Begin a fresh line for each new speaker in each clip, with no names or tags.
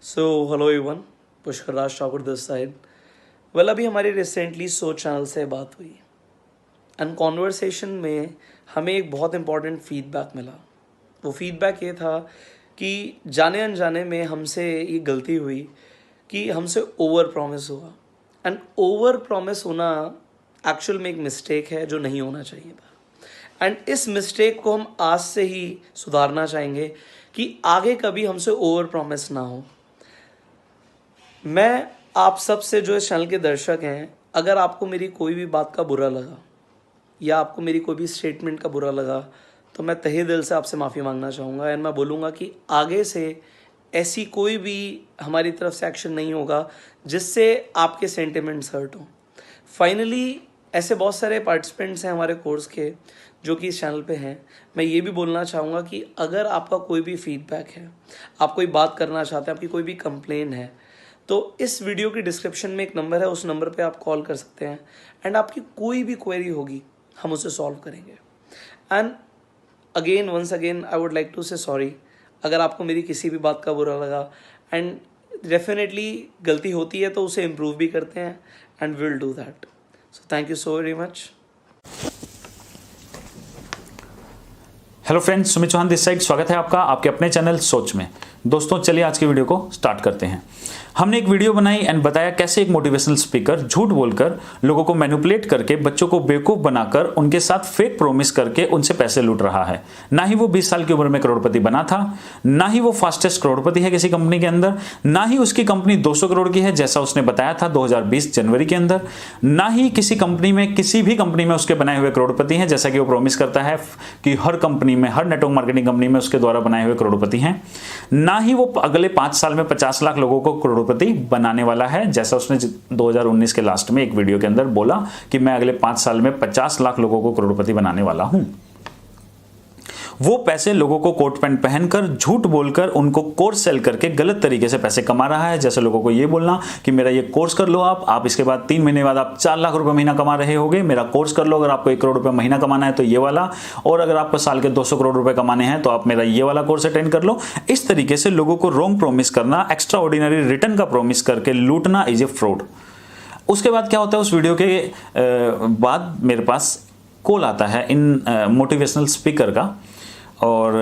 So hello everyone, Pushkar Raj Thakur this side. Well, अभी हमारी recently सोच चैनल से बात हुई एंड कॉन्वर्सेशन में हमें एक बहुत इंपॉर्टेंट फीडबैक मिला। वो फीडबैक ये था कि जाने अनजाने में हमसे ये गलती हुई कि हमसे ओवर प्रॉमिस हुआ एंड ओवर प्रॉमिस होना एक्चुअल में एक मिस्टेक है जो नहीं होना चाहिए था। एंड इस मिस्टेक को हम आज से ही सुधारना चाहेंगे कि आगे कभी हमसे ओवर प्रॉमिस ना हो। मैं आप सब से जो इस चैनल के दर्शक हैं, अगर आपको मेरी कोई भी बात का बुरा लगा या आपको मेरी कोई भी स्टेटमेंट का बुरा लगा तो मैं तहे दिल से आपसे माफ़ी मांगना चाहूँगा एंड मैं बोलूँगा कि आगे से ऐसी कोई भी हमारी तरफ से एक्शन नहीं होगा जिससे आपके सेंटिमेंट्स हर्ट हों। फाइनली ऐसे बहुत सारे पार्टिसिपेंट्स हैं हमारे कोर्स के जो कि इस चैनल पे हैं। मैं ये भी बोलना चाहूँगा कि अगर आपका कोई भी फीडबैक है, आप कोई बात करना चाहते हैं, आपकी कोई भी कंप्लेन है, तो इस वीडियो की डिस्क्रिप्शन में एक नंबर है, उस नंबर पे आप कॉल कर सकते हैं एंड आपकी कोई भी क्वेरी होगी हम उसे सॉल्व करेंगे। And again once again I would like to say sorry अगर आपको मेरी किसी भी बात का बुरा लगा। एंड डेफिनेटली गलती होती है तो उसे इम्प्रूव भी करते हैं and will do that. So thank you so very much.
Hello friends, Sumit Chauhan this side. स्वागत है आपका आपके अपने चैनल सोच में। दोस्तों चलिए आज की वीडियो को स्टार्ट करते हैं। हमने एक वीडियो बनाई एंड बताया कैसे एक मोटिवेशनल स्पीकर झूठ बोलकर लोगों को मैनिपुलेट करके बच्चों को बेवकूफ बनाकर उनके साथ फेक प्रॉमिस करके उनसे पैसे लूट रहा है। ना ही वो 20 साल की उम्र में करोड़पति बना था, ना ही वो फास्टेस्ट करोड़पति है किसी कंपनी के अंदर, ना ही उसकी कंपनी 200 करोड़ की है जैसा उसने बताया था 2020 जनवरी के अंदर, ना ही किसी कंपनी में किसी भी कंपनी में उसके बनाए हुए करोड़पति हैं जैसा कि वो प्रॉमिस करता है कि हर कंपनी में, हर नेटवर्क मार्केटिंग कंपनी में उसके द्वारा बनाए हुए करोड़पति हैं। ना ही वो अगले 5 साल में 50 लाख लोगों को करोड़पति बनाने वाला है जैसा उसने 2019 के लास्ट में एक वीडियो के अंदर बोला कि मैं अगले 5 साल में 50 लाख लोगों को करोड़पति बनाने वाला हूं। वो पैसे लोगों को कोट पैंट पहनकर झूठ बोलकर उनको कोर्स सेल करके गलत तरीके से पैसे कमा रहा है। जैसे लोगों को ये बोलना कि मेरा ये कोर्स कर लो, आप इसके बाद 3 महीने बाद आप 4 लाख रुपए महीना कमा रहे होगे, मेरा कोर्स कर लो। अगर आपको 1 करोड़ रुपए महीना कमाना है तो ये वाला, और अगर आपको साल के 200 करोड़ रुपए कमाने हैं तो आप मेरा ये वाला कोर्स अटेंड कर लो। इस तरीके से लोगों को रॉन्ग प्रॉमिस करना, एक्स्ट्रा ऑर्डिनरी रिटर्न का प्रॉमिस करके लूटना इज ए फ्रॉड। उसके बाद क्या होता है, उस वीडियो के बाद मेरे पास कॉल आता है इन मोटिवेशनल स्पीकर का, और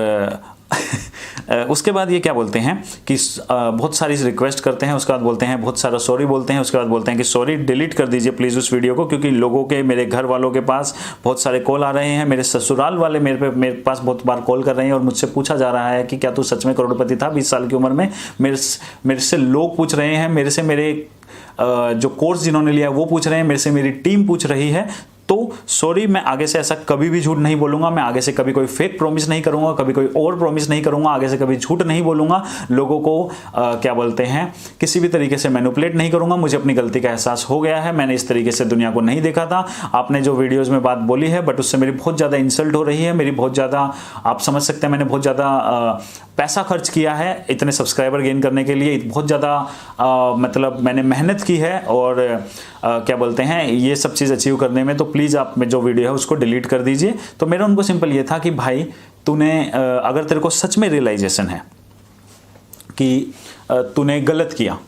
उसके बाद ये क्या बोलते हैं कि बहुत सारी रिक्वेस्ट करते हैं, उसके बाद बोलते हैं बहुत सारा सॉरी बोलते हैं, उसके बाद बोलते हैं कि सॉरी डिलीट कर दीजिए प्लीज़ उस वीडियो को, क्योंकि लोगों के, मेरे घर वालों के पास बहुत सारे कॉल आ रहे हैं, मेरे ससुराल वाले मेरे पास बहुत बार कॉल कर रहे हैं और मुझसे पूछा जा रहा है कि क्या तू सच में करोड़पति था 20 साल की उम्र में। मेरे से लोग पूछ रहे हैं, मेरे से मेरे जो कोर्स जिन्होंने लिया वो पूछ रहे हैं, मेरे से मेरी टीम पूछ रही है। तो सॉरी, मैं आगे से ऐसा कभी भी झूठ नहीं बोलूंगा, मैं आगे से कभी कोई फेक प्रॉमिस नहीं करूंगा, कभी कोई और प्रॉमिस नहीं करूंगा, आगे से कभी झूठ नहीं बोलूंगा, लोगों को क्या बोलते हैं किसी भी तरीके से मैनिपुलेट नहीं करूंगा। मुझे अपनी गलती का एहसास हो गया है, मैंने इस तरीके से दुनिया को नहीं देखा था। आपने जो वीडियोज में बात बोली है बट उससे मेरी बहुत ज़्यादा इंसल्ट हो रही है, मेरी बहुत ज़्यादा, आप समझ सकते हैं मैंने बहुत ज़्यादा पैसा खर्च किया है इतने सब्सक्राइबर गेन करने के लिए, बहुत ज़्यादा मतलब मैंने मेहनत की है और क्या बोलते हैं ये सब चीज़ अचीव करने में। तो प्लीज़ आप जो वीडियो है उसको डिलीट कर दीजिए। तो मेरा उनको सिंपल ये था कि भाई तूने अगर तेरे को सच में रियलाइजेशन है कि तूने गलत किया,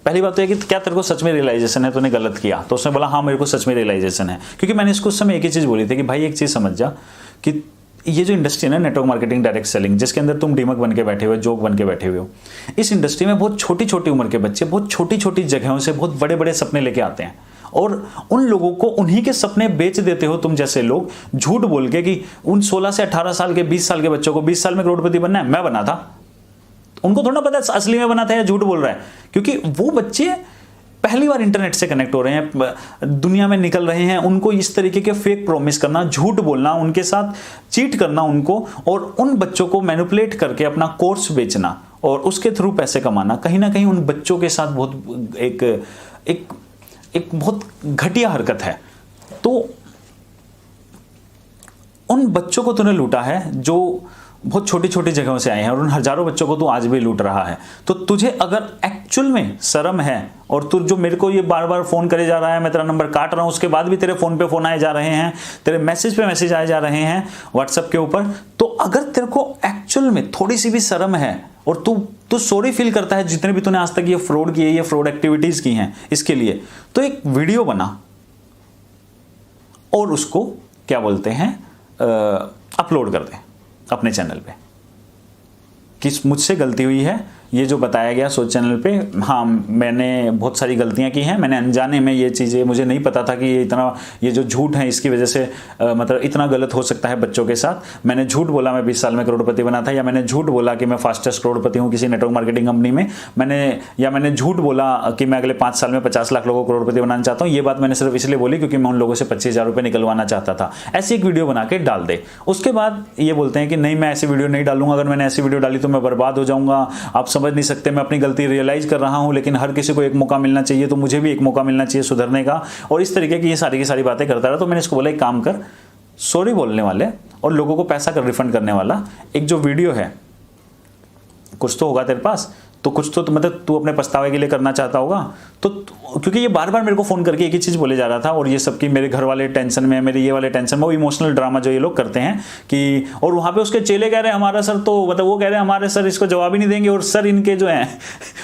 पहली बात तो है कि क्या तेरे को सच में रियलाइजेशन है तूने गलत किया। तो उसने बोला हाँ मेरे को सच में रियलाइजेशन है, क्योंकि मैंने इसको उस समय एक ही चीज़ बोली थी कि भाई एक चीज़ समझ जा कि ये जो इंडस्ट्री है ना नेटवर्क मार्केटिंग डायरेक्ट सेलिंग, जिसके अंदर तुम डीमक बन के बैठे हुए, जोक बन के बैठे हुए हो, इस इंडस्ट्री में बहुत छोटी छोटी उम्र के बच्चे बहुत छोटी छोटी जगहों से बहुत बड़े बड़े सपने लेके आते हैं और उन लोगों को उन्हीं के सपने बेच देते हो तुम जैसे लोग, झूठ बोल के कि उन 16 से 18 साल के 20 साल के बच्चों को 20 साल में करोड़पति बनना है। मैं बना था, उनको थोड़ा पता असली में बना था या झूठ बोल रहा है, क्योंकि वो बच्चे पहली बार इंटरनेट से कनेक्ट हो रहे हैं, दुनिया में निकल रहे हैं। उनको इस तरीके के फेक प्रॉमिस करना, झूठ बोलना, उनके साथ चीट करना उनको, और उन बच्चों को मैनिपुलेट करके अपना कोर्स बेचना और उसके थ्रू पैसे कमाना, कहीं ना कहीं उन बच्चों के साथ बहुत एक बहुत घटिया हरकत है। तो उन बच्चों को तूने लूटा है जो बहुत छोटी छोटी जगहों से आए हैं और उन हजारों बच्चों को तू आज भी लूट रहा है। तो तुझे अगर एक्चुअल में शर्म है और तू जो मेरे को ये बार बार फोन करे जा रहा है, मैं तेरा नंबर काट रहा हूं, उसके बाद भी तेरे फोन पे फोन आए जा रहे हैं, तेरे मैसेज पे मैसेज आए जा रहे हैं व्हाट्सएप के ऊपर, तो अगर तेरे को एक्चुअल में थोड़ी सी भी शर्म है और तू सॉरी फील करता है जितने भी तूने आज तक ये फ्रॉड किए, ये फ्रॉड एक्टिविटीज की हैं इसके लिए, तो एक वीडियो बना और उसको क्या बोलते हैं अपलोड कर दे अपने चैनल पे कि मुझसे गलती हुई है, ये जो बताया गया सोच चैनल पे, हाँ मैंने बहुत सारी गलतियां की हैं, मैंने अनजाने में ये चीज़ें, मुझे नहीं पता था कि ये जो झूठ है इसकी वजह से मतलब इतना गलत हो सकता है बच्चों के साथ। मैंने झूठ बोला मैं 20 साल में करोड़पति बना था, या मैंने झूठ बोला कि मैं फास्टेस्ट करोड़पति हूँ किसी नेटवर्क मार्केटिंग कंपनी में, मैंने झूठ बोला कि मैं अगले 5 साल में 50 लाख लोगों को करोड़पति बनाना चाहता हूँ। ये बात मैंने सिर्फ इसलिए बोली क्योंकि मैं उन लोगों से 25,000 रुपये निकलवाना चाहता था। ऐसी एक वीडियो बना के डाल दे, उसके बाद ये बोलते हैं कि नहीं मैं ऐसी वीडियो नहीं डालूंगा, अगर मैंने ऐसी वीडियो डाली तो मैं बर्बाद हो जाऊंगा, आप समझ नहीं सकते, मैं अपनी गलती रियलाइज कर रहा हूं, लेकिन हर किसी को एक मौका मिलना चाहिए, तो मुझे भी एक मौका मिलना चाहिए सुधरने का, और इस तरीके की ये सारी की सारी बातें करता रहा। तो मैंने इसको बोला एक काम कर, सॉरी बोलने वाले और लोगों को पैसा कर रिफंड करने वाला एक जो वीडियो है, कुछ तो होगा तेरे पास, तो कुछ तो मतलब तू अपने पछतावे के लिए करना चाहता होगा। तो क्योंकि ये बार बार मेरे को फोन करके एक ही चीज बोले जा रहा था, और ये सबकी मेरे घर वाले टेंशन में, मेरे ये वाले टेंशन में, वो इमोशनल ड्रामा जो ये लोग करते हैं कि, और वहां पे उसके चेले कह रहे हैं हमारा सर, तो मतलब वो कह रहे हैं हमारे सर इसको जवाब ही नहीं देंगे, और सर इनके जो हैं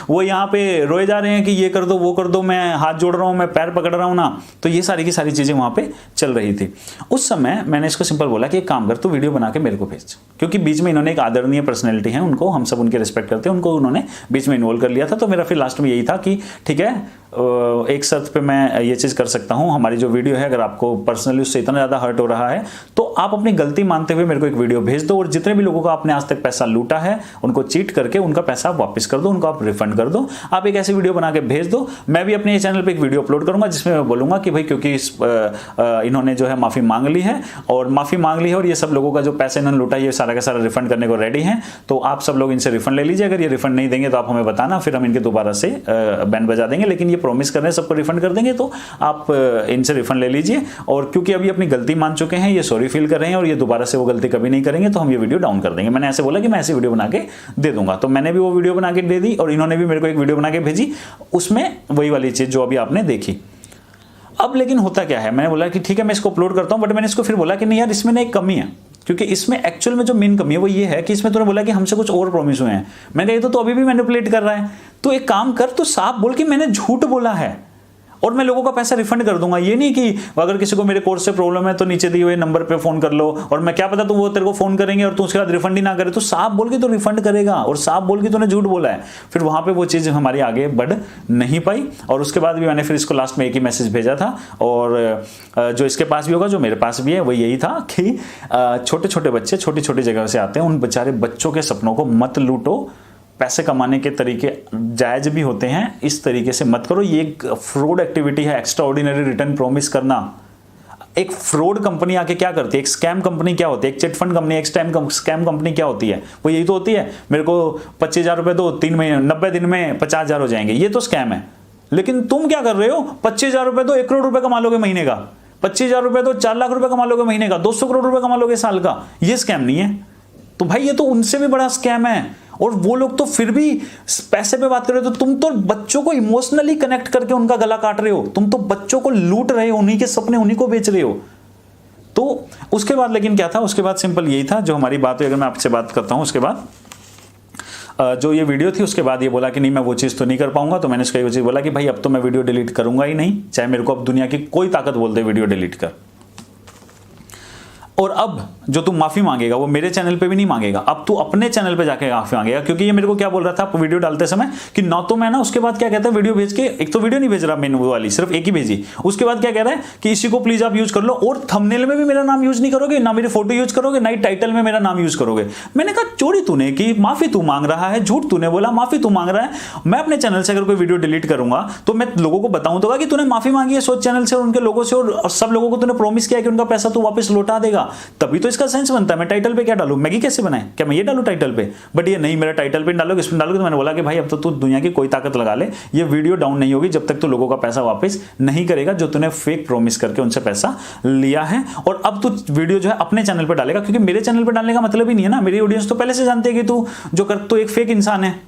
वो यहाँ पे रोए जा रहे हैं कि ये कर दो वो कर दो, मैं हाथ जोड़ रहा हूँ, मैं पैर पकड़ रहा हूँ ना। तो ये सारी की सारी चीजें वहां पे चल रही थी। उस समय मैंने इसको सिंपल बोला कि एक काम कर, तू वीडियो बना के मेरे को भेज, क्योंकि बीच में इन्होंने एक आदरणीय पर्सनैलिटी है, उनको हम सब उनके रिस्पेक्ट करते हैं, उनको उन्होंने बीच में इन्वॉल्व कर लिया था। तो मेरा फिर लास्ट में यही था कि ठीक है, एक शर्त पे मैं ये चीज़ कर सकता हूं, हमारी जो वीडियो है अगर आपको पर्सनली उससे इतना ज़्यादा हर्ट हो रहा है तो आप अपनी गलती मानते हुए मेरे को एक वीडियो भेज दो, और जितने भी लोगों का आपने आज तक पैसा लूटा है उनको चीट करके उनका पैसा वापस कर दो, उनको आप रिफंड कर दो। आप एक ऐसी वीडियो बना के भेज दो, मैं भी अपने चैनल पर एक वीडियो अपलोड करूंगा जिसमें मैं बोलूंगा कि भाई क्योंकि इन्होंने जो है माफ़ी मांग ली है, और ये सब लोगों का जो पैसा इन्होंने लूटा ये सारा का सारा रिफंड करने को रेडी है, तो आप सब लोग इनसे रिफंड ले लीजिए। अगर ये रिफंड नहीं देंगे तो आप हमें बताना, फिर हम इनके दोबारा से बैन बजा देंगे, लेकिन ये प्रॉमिस कर रहे हैं सबको रिफंड कर देंगे, तो आप इनसे रिफंड ले लीजिए। और क्योंकि अभी अपनी गलती मान चुके हैं, ये सॉरी फील कर रहे हैं और ये दोबारा से वो गलती कभी नहीं करेंगे, तो हम ये वीडियो डाउन कर देंगे। मैंने ऐसे बोला कि मैं ऐसी वीडियो बना के दे दूंगा, तो मैंने भी वो वीडियो बना के दे दी, और इन्होंने भी मेरे को एक वीडियो बना के भेजी, उसमें वही वाली चीज जो अभी आपने देखी। अब लेकिन होता क्या है, मैंने बोला कि ठीक है मैं इसको अपलोड करता हूं, बट मैंने इसको फिर बोला कि नहीं यार इसमें ना एक कमी है, क्योंकि इसमें एक्चुअल में जो मेन कमी है वो ये है कि इसमें तूने बोला कि हमसे कुछ और प्रॉमिस हुए हैं। मैंने कहा तो अभी भी मैनिपुलेट कर रहा है, तो एक काम कर, तो साफ बोल कि मैंने झूठ बोला है और मैं लोगों का पैसा रिफंड कर दूंगा। ये नहीं कि अगर किसी को मेरे कोर्स से प्रॉब्लम है तो नीचे दिए हुए नंबर पे फोन कर लो, और मैं क्या पता तो वो तेरे को फोन करेंगे और तू उसके बाद रिफंड ही ना करे, तो साफ बोल के तो रिफंड करेगा, और साफ बोल के तूने झूठ बोला है। फिर वहां पे वो चीज हमारी आगे बढ़ नहीं पाई, और उसके बाद भी मैंने फिर इसको लास्ट में एक ही मैसेज भेजा था, और जो इसके पास भी होगा जो मेरे पास भी है वो यही था कि छोटे छोटे बच्चे छोटी छोटी जगह से आते हैं, उन बेचारे बच्चों के सपनों को मत लूटो। पैसे कमाने के तरीके जायज भी होते हैं, इस तरीके से मत करो। ये एक फ्रॉड एक्टिविटी है, एक्स्ट्रा ऑर्डिनरी रिटर्न प्रॉमिस करना। एक फ्रॉड कंपनी आके क्या करती है, एक स्कैम कंपनी क्या होती है, एक चिटफंड कंपनी, एक स्कैम कंपनी क्या होती है, वो यही तो होती है, मेरे को 25,000 रुपए दो, 3 महीने 90 दिन में 50,000 हो जाएंगे, ये तो स्कैम है। लेकिन तुम क्या कर रहे हो, 25,000 रुपए दो 1 करोड़ रुपए कमा लोगे महीने का, 25,000 रुपए दो 4 लाख रुपए कमा लोगे महीने का, 200 करोड़ रुपए कमा लोगे साल का। ये स्कैम नहीं है, तो भाई ये तो उनसे भी बड़ा स्कैम है। और वो लोग तो फिर भी पैसे पे बात कर रहे हो, तो तुम तो बच्चों को इमोशनली कनेक्ट करके उनका गला काट रहे हो, तुम तो बच्चों को लूट रहे हो, उन्हीं के सपने उन्हीं को बेच रहे हो। तो उसके बाद लेकिन क्या था, उसके बाद सिंपल यही था जो हमारी बात हुई। अगर मैं आपसे बात करता हूं उसके बाद जो ये वीडियो थी, उसके बाद ये बोला कि नहीं मैं वो चीज़ तो नहीं कर पाऊंगा, तो मैंने उसका ये चीज़ बोला कि भाई अब तो मैं वीडियो डिलीट करूंगा ही नहीं, चाहे मेरे को अब दुनिया की कोई ताकत बोल दे वीडियो डिलीट कर। और अब जो तू माफी मांगेगा वो मेरे चैनल पे भी नहीं मांगेगा, अब तू अपने चैनल पे जाके माफी मांगेगा। क्योंकि ये मेरे को क्या बोल रहा था वीडियो डालते समय कि ना तो मैं ना, उसके बाद क्या कहता है वीडियो भेज के, एक तो वीडियो नहीं भेज रहा मैंने वो वाली, सिर्फ एक ही भेजी, उसके बाद क्या कह रहा है कि इसी को प्लीज आप यूज कर लो, और थंबनेल में भी मेरा नाम यूज नहीं करोगे, ना मेरी फोटो यूज करोगे, ना ही टाइटल में मेरा नाम यूज करोगे। मैंने कहा चोरी तूने की, माफी तू मांग रहा है, झूठ तूने बोला, माफी तू मांग रहा है। मैं अपने चैनल से अगर कोई वीडियो डिलीट करूंगा तो मैं लोगों को बताऊं तो कि तूने माफी मांगी है सोच चैनल से और उनके लोगों से, और सब लोगों को तूने प्रॉमिस किया कि उनका पैसा तू वापस लौटा देगा, तभी तो इसका सेंस बनता है। मैं टाइटल पे क्या डालूं, मैगी कैसे बनाए, क्या मैं ये डालूं टाइटल पे, बट ये नहीं, मेरा टाइटल पे डालोगे, इसमें डालोगे। तो मैंने बोला कि भाई अब तो तू दुनिया की कोई ताकत लगा ले, ये वीडियो डाउन नहीं होगी जब तक तू लोगों का पैसा वापस नहीं करेगा जो तूने फेक प्रॉमिस करके उनसे पैसा लिया है। और अब तू वीडियो जो है अपने चैनल पे डालेगा, क्योंकि मेरे चैनल पे डालने का मतलब ही नहीं है ना, मेरी ऑडियंस तो पहले से जानती है कि तू जो कर तो एक फेक इंसान है।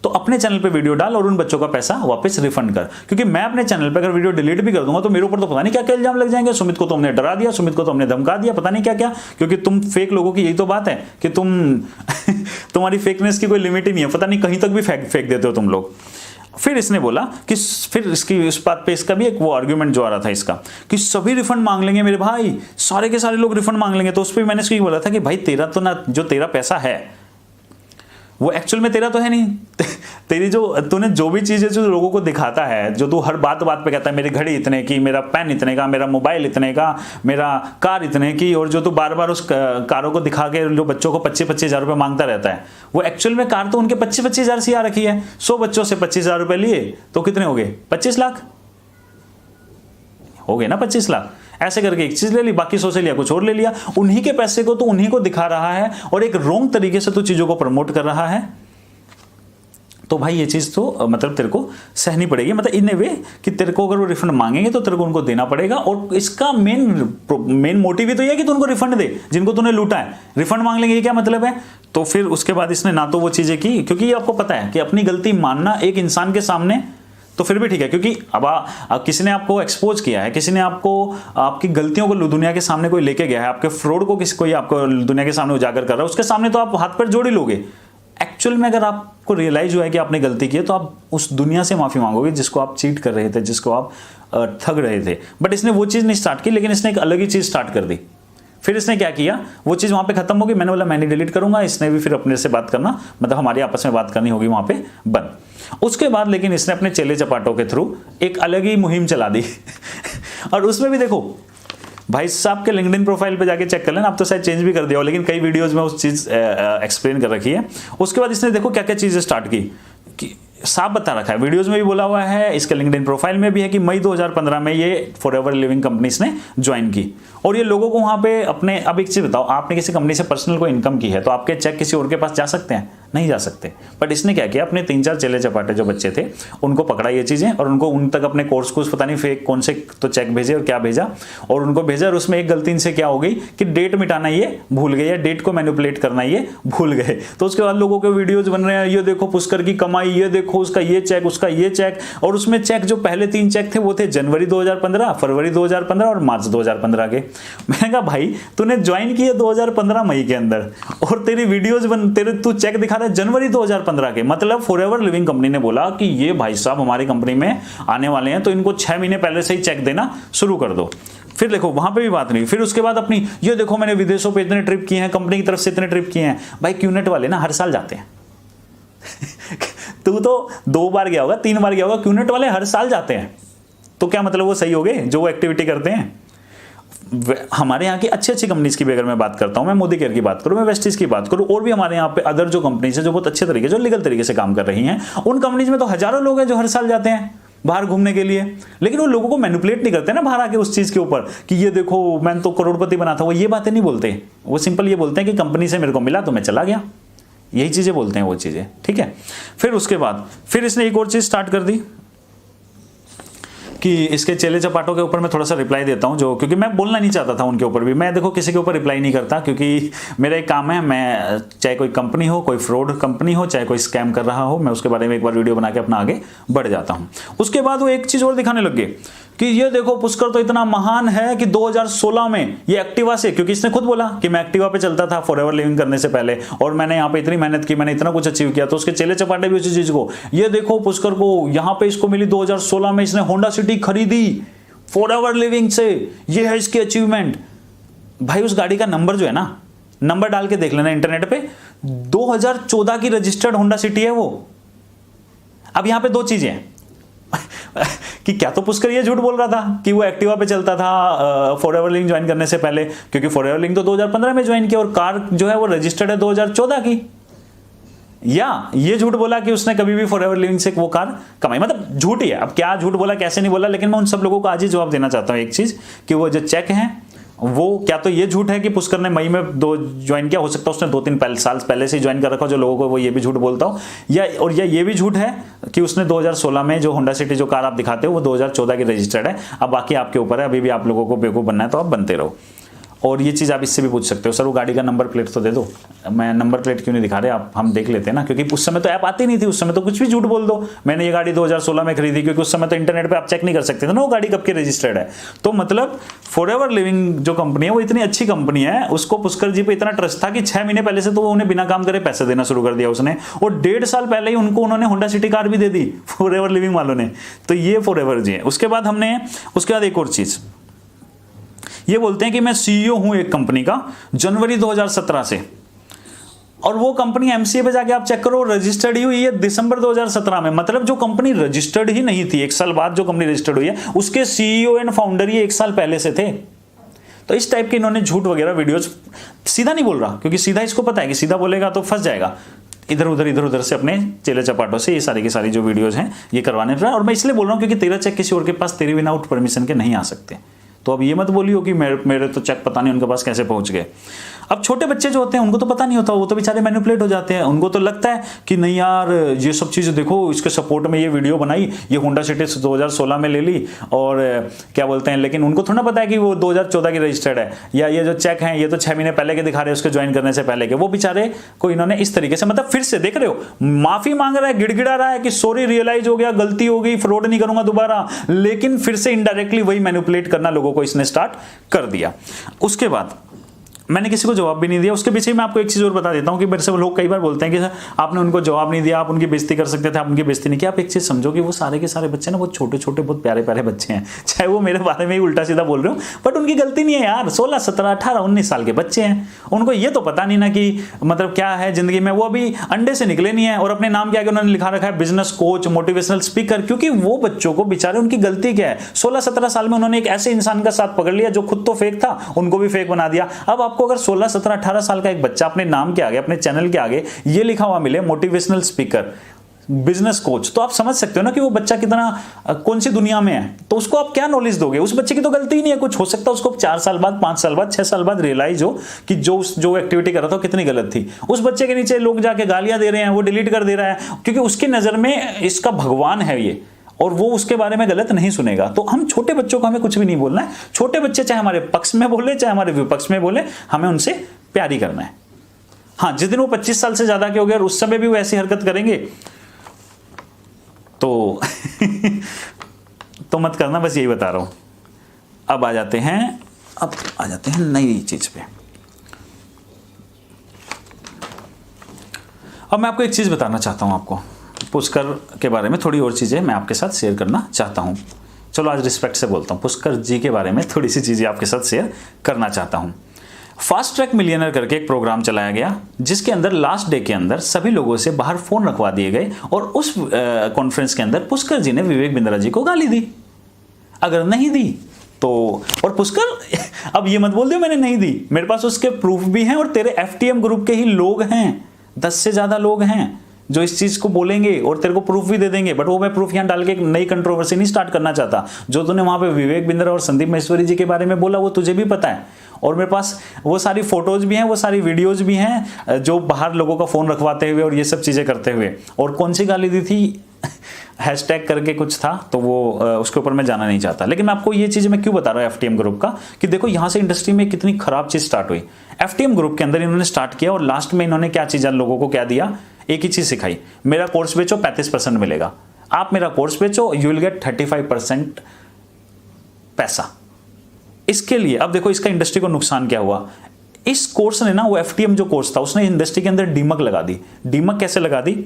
तो अपने चैनल पे वीडियो डाल और उन बच्चों का पैसा वापस रिफंड कर। क्योंकि मैं अपने चैनल पे अगर वीडियो डिलीट भी कर दूंगा तो मेरे ऊपर तो पता नहीं क्या क्या इल्जाम लग जाएंगे, सुमित को तो हमने डरा दिया, सुमित को तो हमने धमका दिया, पता नहीं क्या क्या। क्योंकि तुम फेक लोगों की यही तो बात है कि तुम्हारी फेकनेस की कोई लिमिट ही नहीं है, पता नहीं कहीं तक भी फेंक देते हो तुम लोग। फिर इसने बोला कि फिर इसकी इस बात पे इसका भी एक वो आर्ग्यूमेंट जो आ रहा था इसका कि सभी रिफंड मांग लेंगे मेरे भाई, सारे के सारे लोग रिफंड मांग लेंगे। तो उस पर मैंने इसको बोला था कि भाई तेरा तो ना, जो तेरा पैसा है वो एक्चुअल में तेरा तो है नहीं। तेरी जो तूने जो भी चीजें जो लोगों को दिखाता है, जो तू हर बात बात पे कहता है मेरी घड़ी इतने की, मेरा पेन इतने का, मेरा मोबाइल इतने का, मेरा कार इतने की, और जो तू बार बार उस कारों को दिखा के जो बच्चों को 25-25 हज़ार रुपये मांगता रहता है, वो एक्चुअल में कार तो उनके 25-25 हज़ार से आ रखी है। 100 बच्चों से 25 हज़ार रुपये लिए तो कितने हो गए? 25 लाख हो गए ना, 25 लाख। ऐसे करके एक चीज ले ली, बाकी 100 से लिया कुछ और ले लिया। उन्हीं के पैसे को तो उन्हीं को दिखा रहा है और एक रॉन्ग तरीके से तो चीजों को प्रमोट कर रहा है। तो भाई ये चीज तो मतलब तेरे को सहनी पड़ेगी, मतलब इन ए वे कि तेरे को अगर वो रिफंड मांगेंगे तो तेरे को उनको देना पड़ेगा। और इसका मेन मोटिव ही तो ये कि तू उनको रिफंड दे, जिनको तूने लूटा है। रिफंड मांग लेंगे, ये क्या मतलब है? तो फिर उसके बाद इसने ना तो वो चीजें की, क्योंकि ये आपको पता है कि अपनी गलती मानना एक इंसान के सामने तो फिर भी ठीक है, क्योंकि अब किसी ने आपको एक्सपोज किया है, किसी ने आपको आपकी गलतियों को दुनिया के सामने कोई लेके गया है, आपके फ्रॉड को किसी कोई आपको दुनिया के सामने उजागर कर रहा है, उसके सामने तो आप हाथ पैर जोड़ ही लोगे। एक्चुअल में अगर आपको रियलाइज हुआ है कि आपने गलती की है तो आप उस दुनिया से माफी मांगोगे जिसको आप चीट कर रहे थे, जिसको आप ठग रहे थे। बट इसने वो चीज नहीं स्टार्ट की, लेकिन इसने एक अलग ही चीज स्टार्ट कर दी। फिर इसने क्या किया, वो चीज वहां पे खत्म होगी, मैंने बोला मैं नहीं डिलीट करूंगा, इसने भी फिर अपने से बात करना, मतलब हमारी आपस में बात करनी होगी वहां पे बंद। उसके बाद लेकिन इसने अपने चेले चपाटों के थ्रू एक अलग ही मुहिम चला दी। और उसमें भी देखो भाई साहब के लिंक्डइन प्रोफाइल पे जाके चेक कर लेना, आप तो शायद चेंज भी कर दिया हो, लेकिन कई वीडियोस में उस चीज एक्सप्लेन कर रखी है। उसके बाद इसने देखो क्या क्या चीजें स्टार्ट की, कि साफ बता रखा है, वीडियोस में भी बोला हुआ है, इसके लिंक्डइन प्रोफाइल में भी है कि मई 2015 में ये फॉरएवर लिविंग कंपनी ने ज्वाइन की। और ये लोगों को वहां पे अपने, अब एक चीज बताओ, आपने किसी कंपनी से पर्सनल कोई इनकम की है तो आपके चेक किसी और के पास जा सकते हैं? नहीं जा सकते। बट इसने क्या किया, अपने 3-4 चेले चपाटे जो बच्चे थे उनको पकड़ा ये चीजें, और उनको उन तक अपने कोर्स को पता नहीं फेक कौन से तो चेक भेजे और क्या भेजा, और उनको भेजा। और उसमें एक गलती इनसे क्या हो गई कि डेट मिटाना ये भूल गए, या डेट को मैनिपुलेट करना ये भूल गए। तो उसके बाद लोगों के वीडियोज बन रहे हैं, ये देखो पुष्कर की कमाई, ये देखो उसका ये चेक, उसका ये चेक। और उसमें चेक जो पहले 3 चेक थे वो थे जनवरी 2015, फरवरी 2015 और मार्च 2015 के। मैंने कहा भाई तूने ज्वाइन किया 2015 मई के अंदर, और तेरी वीडियोज तू चेक दिखा रहा है जनवरी 2015 के। मतलब फॉरएवर लिविंग कंपनी ने बोला कि ये भाई साहब हमारी कंपनी में आने वाले हैं तो इनको 6 महीने पहले से ही चेक देना शुरू कर दो। फिर देखो वहां पे भी बात नहीं। फिर उसके बाद अपनी ये देखो मैंने विदेशों पे इतने ट्रिप किए हैं, कंपनी की तरफ से इतने ट्रिप किए हैं। भाई क्यूनेट वाले ना हर साल जाते हैं। तू तो 2 बार गया होगा, 3 बार गया होगा, क्यूनेट वाले हर साल जाते हैं। तो क्या मतलब वो सही हो गए जो वो एक्टिविटी करते हैं? हमारे यहाँ की अच्छी कंपनीज की भी अगर मैं बात करता हूँ, मैं मोदी केयर की बात करूँ, मैं वेस्टिज की बात करूँ, और भी हमारे यहाँ पे अदर जो कंपनीज है जो बहुत अच्छे तरीके, जो लीगल तरीके से काम कर रही हैं, उन कंपनीज में तो हजारों लोग हैं जो हर साल जाते हैं बाहर घूमने के लिए। लेकिन वो लोगों को मैनिपुलेट नहीं करते ना बाहर आके उस चीज के ऊपर कि ये देखो मैं तो करोड़पति बना था। वो ये बातें नहीं बोलते, वो सिंपल ये बोलते हैं कि कंपनी से मेरे को मिला तो मैं चला गया, यही चीजें बोलते हैं वो चीजें, ठीक है। फिर उसके बाद फिर इसने एक और चीज स्टार्ट कर दी कि इसके चेले चपाटों के ऊपर मैं थोड़ा सा रिप्लाई देता हूं, जो क्योंकि मैं बोलना नहीं चाहता था उनके ऊपर भी। मैं देखो किसी के ऊपर रिप्लाई नहीं करता, क्योंकि मेरा एक काम है, मैं चाहे कोई कंपनी हो, कोई फ्रॉड कंपनी हो, चाहे कोई स्कैम कर रहा हो, मैं उसके बारे में एक बार वीडियो बना के अपना आगे बढ़ जाता हूं। उसके बाद वो एक चीज और दिखाने लग गए कि ये देखो पुष्कर तो इतना महान है कि 2016 में ये एक्टिवा से, क्योंकि इसने खुद बोला कि मैं एक्टिवा पे चलता था फॉरएवर लिविंग करने से पहले, और मैंने यहाँ पे इतनी मेहनत की, मैंने इतना कुछ अचीव किया। तो उसके चेले चपाटे भी उसी चीज को, ये देखो पुष्कर को यहाँ पे इसको मिली 2016 में, इसने होंडा सिटी खरीदी फॉरएवर लिविंग से, ये है इसकी अचीवमेंट। भाई उस गाड़ी का नंबर जो है ना, नंबर डाल के देख लेना इंटरनेट पे, 2014 की रजिस्टर्ड होंडा सिटी है वो। अब यहां पे 2 चीजें हैं कि क्या तो पुष्कर ये झूठ बोल रहा था कि वो एक्टिवा पे चलता था फॉरएवर लिविंग ज्वाइन करने से पहले, क्योंकि फॉरएवर लिविंग तो 2015 में ज्वाइन किया और कार जो है वो रजिस्टर्ड है 2014 की, या ये झूठ बोला कि उसने कभी भी फॉरएवर लिविंग से वो कार कमाई। मतलब झूठ ही है। अब क्या झूठ बोला कैसे नहीं बोला, लेकिन मैं उन सब लोगों को आज ही जवाब देना चाहता हूं एक चीज, कि वो जो चेक हैं वो क्या तो ये झूठ है कि पुष्कर ने मई में ज्वाइन किया, हो सकता है उसने 2-3 साल पहले से ज्वाइन कर रखा जो लोगों को वो ये भी झूठ बोलता हो, या ये भी झूठ है कि उसने 2016 में जो होंडा सिटी जो कार आप दिखाते हो वो 2014 की रजिस्टर्ड है। अब बाकी आपके ऊपर है, अभी भी आप लोगों को बेवकूफ बनना है तो आप बनते रहो। और ये चीज़ आप इससे भी पूछ सकते हो, सर वो गाड़ी का नंबर प्लेट तो दे दो। मैं नंबर प्लेट क्यों नहीं दिखा रहे आप, हम देख लेते हैं ना, क्योंकि उस समय तो ऐप आती नहीं थी, उस समय तो कुछ भी झूठ बोल दो मैंने ये गाड़ी 2016 में खरीदी, क्योंकि उस समय तो इंटरनेट पे आप चेक नहीं कर सकते थे ना वो गाड़ी कब की रजिस्टर्ड है। तो मतलब फॉरएवर लिविंग जो कंपनी है वो इतनी अच्छी कंपनी है, उसको पुष्कर जी पे इतना ट्रस्ट था कि 6 महीने पहले से तो वो उन्हें बिना काम करे पैसे देना शुरू कर दिया उसने, और 1.5 साल पहले ही उन्होंने होंडा सिटी कार भी दे दी फॉरएवर लिविंग वालों ने। तो ये फॉरएवर जी है। उसके बाद एक और चीज ये बोलते हैं कि मैं सीईओ हूं एक कंपनी का जनवरी 2017 से, और वो कंपनी एमसीए पे जाके आप चेक करो रजिस्टर्ड ही हुई है दिसंबर 2017 में। मतलब जो कंपनी रजिस्टर्ड ही नहीं थी, 1 साल बाद जो कंपनी रजिस्टर्ड हुई है उसके सीईओ एंड फाउंडर ही 1 साल पहले से थे। तो इस टाइप के इन्होंने झूठ वगैरह वीडियोस, सीधा नहीं बोल रहा क्योंकि सीधा इसको पता है कि सीधा बोलेगा तो फंस जाएगा, इधर उधर से अपने चेले चपाटों से ये सारी की सारी जो वीडियोस हैं ये करवाने पर। और मैं इसलिए बोल रहा हूं क्योंकि तेरा चेक किसी और के पास तेरे विदाउट परमिशन के नहीं आ सकते। तो अब ये मत बोलियो कि मेरे तो चेक पता नहीं उनके पास कैसे पहुंच गए। अब छोटे बच्चे जो होते हैं उनको तो पता नहीं होता, वो तो बेचारे मैनिपुलेट हो जाते हैं, उनको तो लगता है कि नहीं यार ये सब चीज़ें देखो इसके सपोर्ट में ये वीडियो बनाई, ये होंडा सिटी 2016 में ले ली और क्या बोलते हैं, लेकिन उनको थोड़ा पता है कि वो 2014 की रजिस्टर्ड है, या ये जो चेक हैं ये तो 6 महीने पहले के दिखा रहे हैं उसके ज्वाइन करने से पहले के। वो बेचारे को इन्होंने इस तरीके से, मतलब फिर से देख रहे हो माफी मांग रहा है, गिड़गिड़ा रहा है कि सॉरी रियलाइज हो गया, गलती हो गई, फ्रॉड नहीं करूंगा दोबारा, लेकिन फिर से इनडायरेक्टली वही मैनिपुलेट करना लोगों को इसने स्टार्ट कर दिया। उसके बाद मैंने किसी को जवाब भी नहीं दिया। उसके पीछे मैं आपको एक चीज और बता देता हूं कि मेरे से लोग कई बार बोलते हैं कि सर आपने उनको जवाब नहीं दिया, आप उनकी बेइज्जती कर सकते थे, आप उनकी बेइज्जती नहीं किया। आप एक चीज समझो कि वो सारे के सारे बच्चे ना बहुत छोटे छोटे बहुत प्यारे प्यारे बच्चे हैं, चाहे वो मेरे बारे में ही उल्टा सीधा बोल रहे हो, बट उनकी गलती नहीं है यार। 16, 17, 18, 19 साल के बच्चे हैं, उनको ये तो पता नहीं ना कि मतलब क्या है जिंदगी में, वो अभी अंडे से निकले नहीं है और अपने नाम के आगे उन्होंने लिखा रखा है बिजनेस कोच, मोटिवेशनल स्पीकर, क्योंकि वो बच्चों को बेचारे उनकी गलती क्या है, 16, 17 साल में उन्होंने एक ऐसे इंसान का साथ पकड़ लिया जो खुद तो फेक था, उनको भी फेक बना दिया। अब आपको अगर 16, 17, 18 साल का एक बच्चा अपने नाम के आगे, अपने चैनल के आगे ये लिखा हुआ मिले मोटिवेशनल स्पीकर, बिजनेस कोच, तो आप समझ सकते हो ना कि वो बच्चा कितना कौन सी दुनिया में है। तो उसको आप क्या नॉलेज दोगे? उस बच्चे की तो गलती ही नहीं है, कुछ हो सकता है उसको 4 साल बाद, 5 साल बाद, 6 साल बाद रियलाइज हो कि जो एक्टिविटी कर रहा था कितनी गलत थी। उस बच्चे के नीचे लोग जाके गालियां दे रहे हैं, वो डिलीट कर दे रहा है क्योंकि उसकी नजर में इसका भगवान है ये, और वो उसके बारे में गलत नहीं सुनेगा। तो हम छोटे बच्चों को हमें कुछ भी नहीं बोलना है। छोटे बच्चे चाहे हमारे पक्ष में बोले चाहे हमारे विपक्ष में बोले, हमें उनसे प्यार ही करना है। हाँ, जिस दिन वो 25 साल से ज्यादा के हो गए और उस समय भी वो ऐसी हरकत करेंगे तो तो मत करना, बस यही बता रहा हूं। अब आ जाते हैं नई चीज पे। अब मैं आपको एक चीज बताना चाहता हूं, आपको पुष्कर के बारे में थोड़ी और चीजें मैं आपके साथ शेयर करना चाहता हूं। चलो आज रिस्पेक्ट से बोलता हूं, पुष्कर जी के बारे में थोड़ी सी चीजें आपके साथ शेयर करना चाहता हूं। फास्ट ट्रैक मिलियनर करके एक प्रोग्राम चलाया गया जिसके अंदर लास्ट डे के अंदर सभी लोगों से बाहर फोन रखवा दिए गए, और उस कॉन्फ्रेंस के अंदर पुष्कर जी ने विवेक बिंद्रा जी को गाली दी। अगर नहीं दी तो, और पुष्कर अब ये मत बोल दो मैंने नहीं दी, मेरे पास उसके प्रूफ भी हैं, और तेरे एफटीएम ग्रुप के ही लोग हैं, 10 से ज्यादा लोग हैं जो इस चीज को बोलेंगे और तेरे को प्रूफ भी दे देंगे। बट वो मैं प्रूफ यहां डाल के एक नई कंट्रोवर्सी नहीं स्टार्ट करना चाहता। जो तूने वहां पे विवेक बिंद्रा और संदीप महेश्वरी जी के बारे में बोला वो तुझे भी पता है, और मेरे पास वो सारी फोटोज भी हैं, वो सारी वीडियोज भी हैं जो बाहर लोगों का फोन रखवाते हुए और ये सब चीजें करते हुए। और कौन सी गाली दी थी हैशटैग करके कुछ था, तो वो उसके ऊपर मैं जाना नहीं चाहता। लेकिन मैं आपको ये चीज मैं क्यों बता रहा हूँ एफटीएम ग्रुप का, कि देखो यहां से इंडस्ट्री में कितनी खराब चीज स्टार्ट हुई। एफटीएम ग्रुप के अंदर इन्होंने स्टार्ट किया और लास्ट में इन्होंने क्या चीज लोगों को क्या दिया, एक ही चीज सिखाई, मेरा कोर्स बेचो 35% मिलेगा, आप मेरा कोर्स बेचो यू विल गेट 35% पैसा। इसके लिए अब देखो इसका इंडस्ट्री को नुकसान क्या हुआ। इस कोर्स ने ना, वो एफटीएम जो कोर्स था उसने इंडस्ट्री के अंदर डीमक लगा दी। डीमक कैसे लगा दी?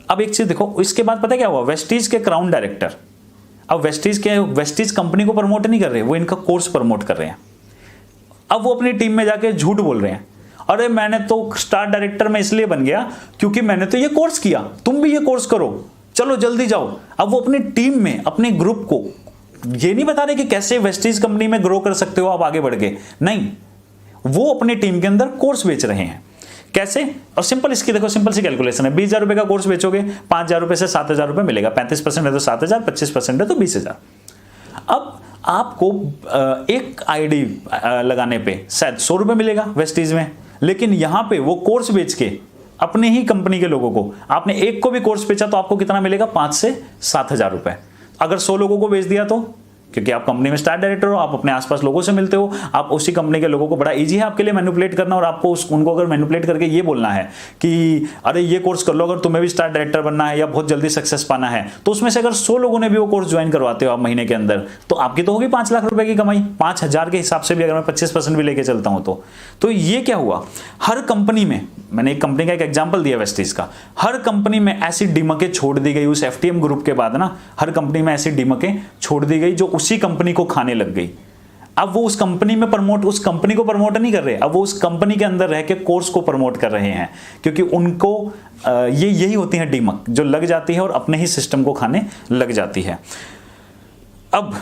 अब एक चीज देखो, इसके बाद पता क्या हुआ, वेस्टीज के क्राउन डायरेक्टर अब वेस्टीज कंपनी को प्रमोट नहीं कर रहे, वो इनका कोर्स प्रमोट कर रहे हैं। अब वो अपनी टीम में जाके झूठ बोल रहे हैं, अरे मैंने तो स्टार डायरेक्टर में इसलिए बन गया क्योंकि मैंने तो ये कोर्स किया, तुम भी ये कोर्स करो, चलो जल्दी जाओ। अब वो अपनी टीम में, अपने ग्रुप को ये नहीं बता रहे कि कैसे वेस्टीज कंपनी में ग्रो कर सकते हो आप आगे बढ़ के, नहीं, वो अपनी टीम के अंदर कोर्स बेच रहे हैं। कैसे? और सिंपल इसकी देखो, सिंपल सी कैलकुलेशन है, 20,000 रुपए का कोर्स बेचोगे 5,000 रुपए से 7,000 रुपए मिलेगा, 35% है तो 7,000, 25% है तो 20,000। अब आपको एक आईडी लगाने पे शायद 100 रुपए मिलेगा वेस्टीज में, लेकिन यहां पे वो कोर्स बेच के अपने ही कंपनी के लोगों को, आपने एक को भी कोर्स बेचा तो आपको कितना मिलेगा, 5 से 7,000 रुपए। अगर 100 लोगों को बेच दिया तो क्योंकि आप कंपनी में स्टार डायरेक्टर हो, आप अपने आसपास लोगों से मिलते हो, आप उसी कंपनी के लोगों को, बड़ा इजी है आपके लिए मैनिपुलेट करना, और आपको उनको अगर मैनिपुलेट करके ये बोलना है कि अरे ये कोर्स कर लो अगर तुम्हें भी स्टार डायरेक्टर बनना है या बहुत जल्दी सक्सेस पाना है, तो उसमें से अगर 100 लोगों ने भी वो कोर्स ज्वाइन करवाते हो आप महीने के अंदर, तो आपकी तो होगी 5 लाख रुपए की कमाई। 5,000 के हिसाब से भी अगर मैं 25% भी लेके चलता हूं तो ये क्या हुआ, हर कंपनी में, मैंने एक कंपनी का एक एग्जांपल दिया वेस्टीज का, हर कंपनी में ऐसी डिमकें छोड़ दी गई उस एफटीएम ग्रुप के बाद ना, हर कंपनी में ऐसी डिमकें छोड़ दी गई जो उसी कंपनी को खाने लग गई। अब वो उस कंपनी में उस कंपनी को प्रमोट नहीं कर रहे, अब वो उस कंपनी के अंदर रह के कोर्स को प्रमोट कर रहे हैं, क्योंकि उनको यही होती है डीमक जो लग जाती है और अपने ही सिस्टम को खाने लग जाती है। अब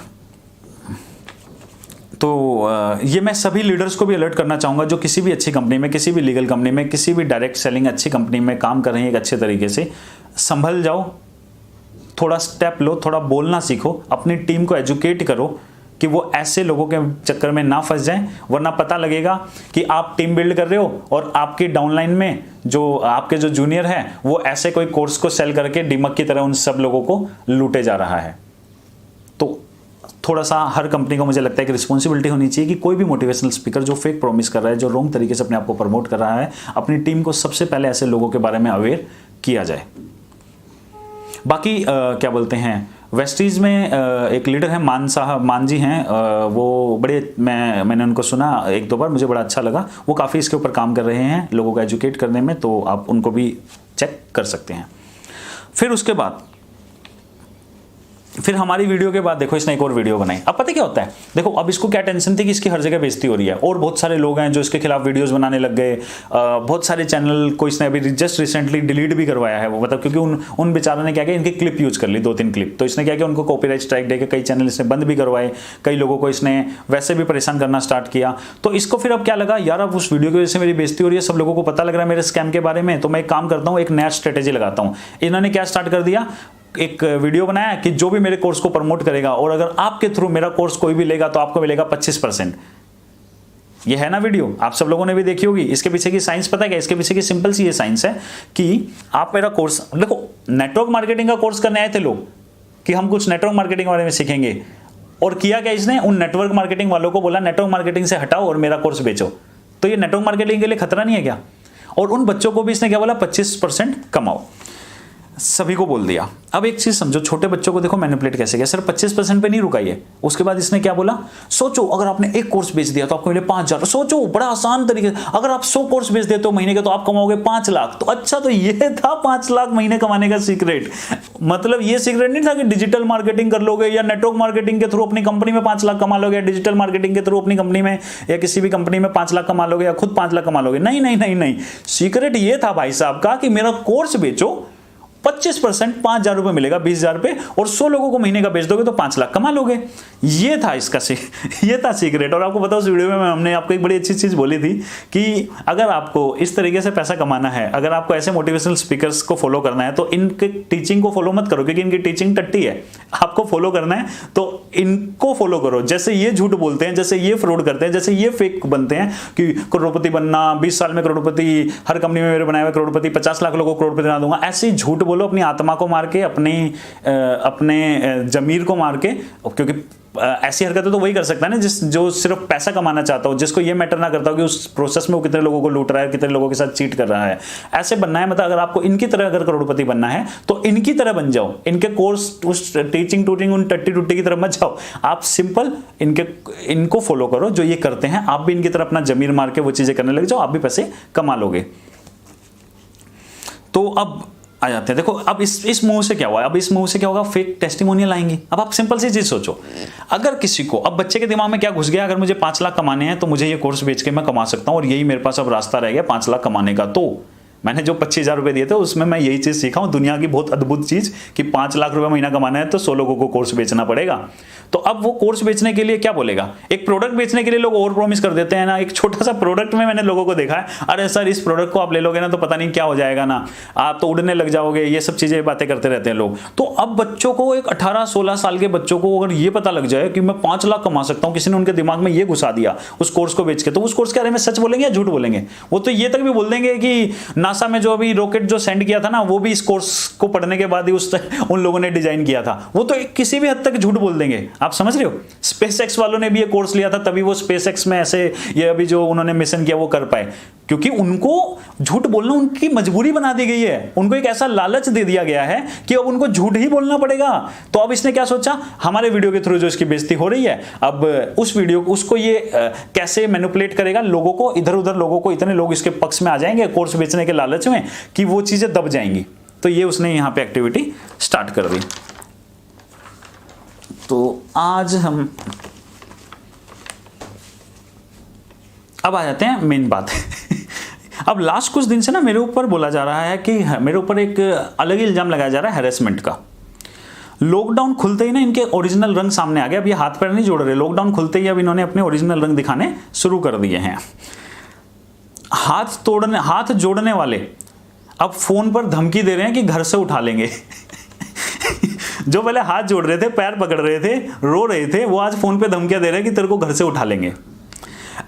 तो ये मैं सभी लीडर्स को भी अलर्ट करना चाहूंगा जो किसी भी अच्छी कंपनी में, किसी भी लीगल कंपनी में, किसी भी डायरेक्ट सेलिंग अच्छी कंपनी में काम कर रहे हैं, एक अच्छे तरीके से संभल जाओ, थोड़ा स्टेप लो, थोड़ा बोलना सीखो, अपनी टीम को एजुकेट करो कि वो ऐसे लोगों के चक्कर में ना फंस जाएं, वरना पता लगेगा कि आप टीम बिल्ड कर रहे हो और आपकी डाउनलाइन में जो आपके जो जूनियर है वो ऐसे कोई कोर्स को सेल करके डिमक की तरह उन सब लोगों को लूटे जा रहा है। तो थोड़ा सा हर कंपनी को मुझे लगता है कि रिस्पॉन्सिबिलिटी होनी चाहिए कि कोई भी मोटिवेशनल स्पीकर जो फेक प्रॉमिस कर रहा है, जो रॉन्ग तरीके से अपने आप को प्रमोट कर रहा है, अपनी टीम को सबसे पहले ऐसे लोगों के बारे में अवेयर किया जाए। बाकी क्या बोलते हैं, वेस्टीज में एक लीडर है मान जी हैं, वो बड़े मैंने उनको सुना 1-2 बार, मुझे बड़ा अच्छा लगा, वो काफ़ी इसके ऊपर काम कर रहे हैं लोगों को एजुकेट करने में, तो आप उनको भी चेक कर सकते हैं। फिर उसके बाद फिर हमारी वीडियो के बाद देखो इसने एक और वीडियो बनाई। अब पता क्या होता है, देखो अब इसको क्या टेंशन थी कि इसकी हर जगह बेइज्जती हो रही है और बहुत सारे लोग हैं जो इसके खिलाफ वीडियोस बनाने लग गए, बहुत सारे चैनल को इसने अभी जस्ट रिसेंटली डिलीट भी करवाया है वो, मतलब क्योंकि उन बेचारों ने क्या किया, इनकी क्लिप यूज कर ली 2-3 क्लिप, तो इसने क्या किया, उनको कॉपीराइट स्ट्राइक दे के कई चैनल इसने बंद भी करवाए, कई लोगों को इसने वैसे भी परेशान करना स्टार्ट किया। तो इसको फिर अब क्या लगा, यार अब उस वीडियो की वजह से मेरी बेइज्जती हो रही है, सब लोगों को पता लग रहा है मेरे स्कैम के बारे में, तो मैं एक काम करता हूँ, एक नया स्ट्रेटेजी लगाता हूँ। इन्होंने क्या स्टार्ट कर दिया, एक वीडियो बनाया कि जो भी मेरे कोर्स को प्रमोट करेगा और अगर आपके थ्रू मेरा कोर्स कोई भी लेगा तो आपको मिलेगा 25%। ये है ना वीडियो, आप सब लोगों ने भी देखी होगी। इसके पीछे की साइंस पता है क्या, इसके पीछे की सिंपल सी ये साइंस है कि आप मेरा कोर्स, देखो नेटवर्क मार्केटिंग का कोर्स करने आए थे लोग कि हम कुछ नेटवर्क मार्केटिंग के बारे में सीखेंगे, और किया क्या इसने, उन नेटवर्क मार्केटिंग वालों को बोला नेटवर्क मार्केटिंग से हटाओ और मेरा कोर्स बेचो। तो ये नेटवर्क मार्केटिंग के लिए खतरा नहीं है क्या? और उन बच्चों को भी इसने क्या बोला, 25% कमाओ, सभी को बोल दिया। अब एक चीज समझो, छोटे बच्चों को देखो मैनिपुलेट कैसे किया, सिर्फ 25% पे नहीं रुका ये। उसके बाद इसने क्या बोला, सोचो अगर आपने एक कोर्स बेच दिया तो आपको मिले 5,000। सोचो बड़ा आसान तरीके, अगर आप 100 कोर्स बेच देते हो महीने के तो आप कमाओगे 5 लाख। तो अच्छा, तो ये था 5 लाख महीने कमाने का सीक्रेट। मतलब ये सीक्रेट नहीं था कि डिजिटल मार्केटिंग कर लोगे या नेटवर्क मार्केटिंग के थ्रू अपनी कंपनी में 5 लाख कमा लोगे, या डिजिटल मार्केटिंग के थ्रू अपनी कंपनी में या किसी भी कंपनी में 5 लाख कमा लोगे या खुद 5 लाख कमा लोगे। नहीं नहीं नहीं नहीं, सीक्रेट ये था भाई साहब का कि मेरा कोर्स बेचो, 25% 5,000 रुपए मिलेगा 20,000 पे, और 100 लोगों को महीने का बेच दोगे तो 5 लाख कमा लोगे। ये था इसका ये था सीक्रेट। और आपको बताओ, उस वीडियो में हमने आपको एक बड़ी अच्छी चीज बोली थी कि अगर आपको इस तरीके से पैसा कमाना है, अगर आपको ऐसे मोटिवेशनल स्पीकर्स को फॉलो करना है, तो इनके टीचिंग को फॉलो मत करो, क्योंकि इनकी टीचिंग टट्टी है। आपको फॉलो करना है तो इनको फॉलो करो। जैसे ये झूठ बोलते हैं, जैसे ये फ्रॉड करते हैं, जैसे ये फेक बनते हैं कि करोड़पति बनना, 20 साल में करोड़पति, हर कंपनी में मेरे बनाए हुए करोड़पति, 50 लाख लोगों को करोड़पति बना दूंगा, ऐसे झूठ बोलो, अपनी आत्मा को मार के, अपने जमीर को मार के। क्योंकि ऐसी हरकतें तो वही कर सकता है ना जो सिर्फ पैसा कमाना चाहता हो, जिसको ये मैटर ना करता हो कि उस प्रोसेस में वो कितने लोगों को लूट रहा है, कितने लोगों के साथ चीट कर रहा है। ऐसे बनना है, मतलब अगर आपको इनकी तरह अगर करोड़पति बनना है तो इनकी तरह बन जाओ। इनके कोर्स, उस टीचिंग टूटिंग, उन टट्टी टुट्टी की तरफ मत जाओ। आप सिंपल इनको फॉलो करो जो ये करते हैं। आप भी इनकी तरह अपना जमीर मार के वो चीजें करने लग जाओ, आप भी पैसे कमा लोगे। तो अब आ जाते हैं, देखो अब इस मुंह से क्या हुआ, अब इस मुंह से क्या होगा, फेक टेस्टिमोनियल आएंगे। अब आप सिंपल सी चीज सोचो, अगर किसी को, अब बच्चे के दिमाग में क्या घुस गया, अगर मुझे 5 लाख कमाने हैं तो मुझे ये कोर्स बेच के मैं कमा सकता हूं और यही मेरे पास अब रास्ता रह गया 5 लाख कमाने का। तो मैंने जो 25,000 रुपए दिए थे उसमें मैं यही चीज सीखा हूं, दुनिया की बहुत अद्भुत चीज, कि 5 लाख रुपए महीना कमाना है तो 100 लोगों को कोर्स बेचना पड़ेगा। तो अब वो कोर्स बेचने के लिए क्या बोलेगा, एक प्रोडक्ट बेचने के लिए लोग ओवर प्रॉमिस कर देते हैं ना। एक छोटा सा प्रोडक्ट में मैंने लोगों को देखा है, अरे सर इस प्रोडक्ट को आप ले लोगे ना तो पता नहीं क्या हो जाएगा ना, आप तो उड़ने लग जाओगे, ये सब चीजें बातें करते रहते हैं लोग। तो अब बच्चों को, एक 18-16 साल के बच्चों को अगर ये पता लग जाए कि मैं 5 लाख कमा सकता हूं, किसी ने उनके दिमाग में ये घुसा दिया उस कोर्स को बेच के, तो उस कोर्स के बारे में सच बोलेंगे या झूठ बोलेंगे? वो तो ये तक भी बोल देंगे कि नासा में जो अभी रॉकेट जो सेंड किया था ना, वो भी इस कोर्स को पढ़ने के बाद ही उन लोगों ने डिजाइन किया था। वो तो किसी भी हद तक झूठ बोल देंगे, आप समझ रहे हो। स्पेस एक्स वालों ने भी ये कोर्स लिया था, तभी वो स्पेस एक्स में ऐसे ये अभी जो उन्होंने मिशन किया वो कर पाए, क्योंकि उनको झूठ बोलना उनकी मजबूरी बना दी गई है। उनको एक ऐसा लालच दे दिया गया है कि अब उनको झूठ ही बोलना पड़ेगा। तो अब इसने क्या सोचा, हमारे वीडियो के थ्रू जो इसकी बेइज्जती हो रही है, अब उस वीडियो उसको ये कैसे मैनिपुलेट करेगा लोगों को, इधर उधर लोगों को, इतने लोग इसके पक्ष में आ जाएंगे कोर्स बेचने के लालच में कि वो चीजें दब जाएंगी। तो ये उसने यहां पे एक्टिविटी स्टार्ट कर दी। तो आज हम अब आ जाते हैं मेन बात। अब लास्ट कुछ दिन से ना मेरे ऊपर बोला जा रहा है कि मेरे ऊपर एक अलग ही इल्जाम लगाया जा रहा है हैरेसमेंट का। लॉकडाउन खुलते ही ना इनके ओरिजिनल रंग सामने आ गए। अब ये हाथ पैर नहीं जोड़ रहे, लॉकडाउन खुलते ही अब इन्होंने अपने ओरिजिनल रंग दिखाने शुरू कर दिए हैं। हाथ जोड़ने वाले अब फोन पर धमकी दे रहे हैं कि घर से उठा लेंगे। जो पहले हाथ जोड़ रहे थे, पैर पकड़ रहे थे, रो रहे थे, वो आज फोन पे धमकियां दे रहे हैं कि तेरे को घर से उठा लेंगे।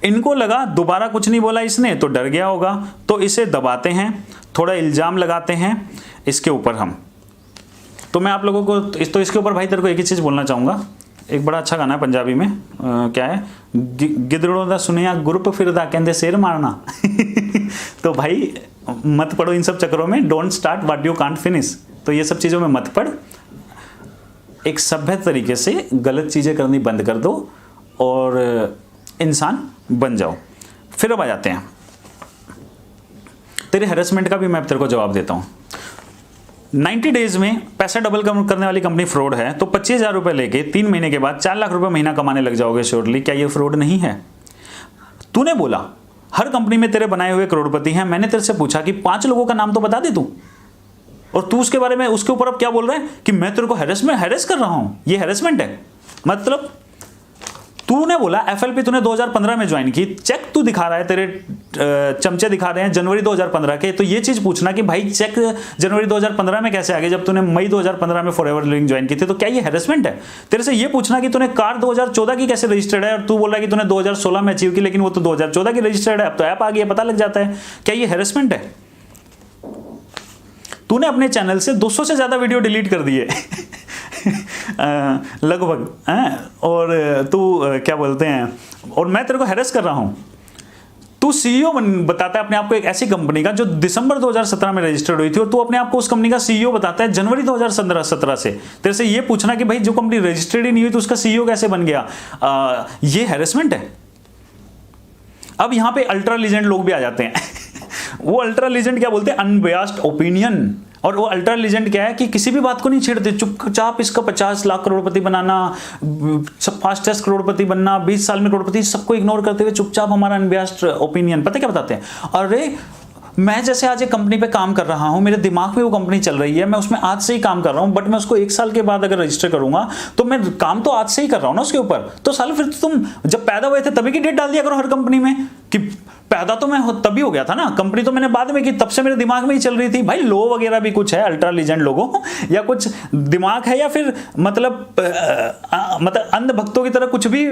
इनको लगा दोबारा कुछ नहीं बोला इसने तो डर गया होगा, तो इसे दबाते हैं, थोड़ा इल्जाम लगाते हैं इसके ऊपर हम। तो मैं आप लोगों को तो इसके ऊपर भाई तेरे को एक ही चीज़ बोलना चाहूँगा। एक बड़ा अच्छा गाना है पंजाबी में, क्या है, गिदड़ों दा सुनिया ग्रुप फिरदा कहंदे शेर मारना। तो भाई मत पड़ो इन सब चक्करों में, don't start what you can't finish. तो ये सब चीज़ों में मत पड़, एक सभ्य तरीके से गलत चीज़ें करनी बंद कर दो और इंसान बन जाओ। फिर अब आ जाते हैं तेरे हैरेसमेंट का भी मैं तेरे को जवाब देता हूं। 90 डेज में पैसा डबल करने वाली कंपनी फ्रॉड है, तो 25,000 रुपए लेके 3 महीने के बाद 4 लाख रुपए महीना कमाने लग जाओगे श्योरली। क्या ये फ्रॉड नहीं है? तूने बोला हर कंपनी में तेरे बनाए हुए करोड़पति हैं। मैंने तेरे से पूछा कि 5 लोगों का नाम तो बता दे तू, और तू उसके बारे में उसके ऊपर अब क्या बोल रहा है कि मैं तेरे को हैरेस कर रहा हूं। ये हैरेसमेंट है। मतलब तूने बोला एफएलपी तूने 2015 में ज्वाइन की, चेक तू दिखा रहा है, तेरे चमचे दिखा रहे हैं जनवरी 2015 के। तो ये चीज पूछना कि भाई चेक जनवरी 2015 में कैसे आ गए जब तूने मई 2015 में फॉरएवर लिविंग ज्वाइन की थी। तो क्या ये हैरेसमेंट है? तेरे से ये पूछना कि तूने कार 2014 की कैसे रजिस्टर्ड है, और तू बोल रहा है कि तूने 2016 में अचीव की, लेकिन वो तो 2014 की रजिस्टर्ड है। अब तो ऐप आ गई है, पता लग जाता है। क्या ये हैरेसमेंट है? तूने अपने चैनल से 200 से ज्यादा वीडियो डिलीट कर दिए लगभग, और तू क्या बोलते हैं, और मैं तेरे को हैरेस कर रहा हूं। तू सीईओ बताता है अपने आप को एक ऐसी कंपनी का जो दिसंबर 2017 में रजिस्टर्ड हुई थी, और तू अपने आप को उस कंपनी का सीईओ बताता है जनवरी 2017 से। तेरे से ये पूछना कि भाई जो कंपनी रजिस्टर्ड ही नहीं हुई तो उसका सीईओ कैसे बन गया, ये हैरेसमेंट है। अब यहां पे अल्ट्रा लीजेंड लोग भी आ जाते हैं। वो अल्ट्रा लीजेंड क्या बोलते हैं, अनबयास्ड ओपिनियन। और वो अल्ट्रा लीजेंड क्या है कि किसी भी बात को नहीं छेड़ते, चुपचाप इसका 50 लाख करोड़पति बनाना, फास्टेस्ट करोड़पति बनना, 20 साल में करोड़पति, सबको इग्नोर करते हुए चुपचाप हमारा अनबयास्ड ओपिनियन। पता क्या बताते हैं, अरे मैं जैसे आज एक कंपनी पे काम कर रहा हूं, मेरे दिमाग में वो कंपनी चल रही है, मैं उसमें आज से ही काम कर रहा हूं, बट मैं उसको 1 साल के बाद अगर रजिस्टर करूंगा तो मैं काम तो आज से ही कर रहा हूं ना उसके ऊपर। तो साल फिर तुम जब पैदा हुए थे तभी की डेट डाल दिया करो हर कंपनी में कि पैदा तो मैं तभी हो गया था ना, कंपनी तो मैंने बाद में की, तब से मेरे दिमाग में ही चल रही थी। भाई लो वगैरह भी कुछ है अल्ट्रा लीजेंड लोगों, या कुछ दिमाग है, या फिर मतलब अंध भक्तों की तरह कुछ भी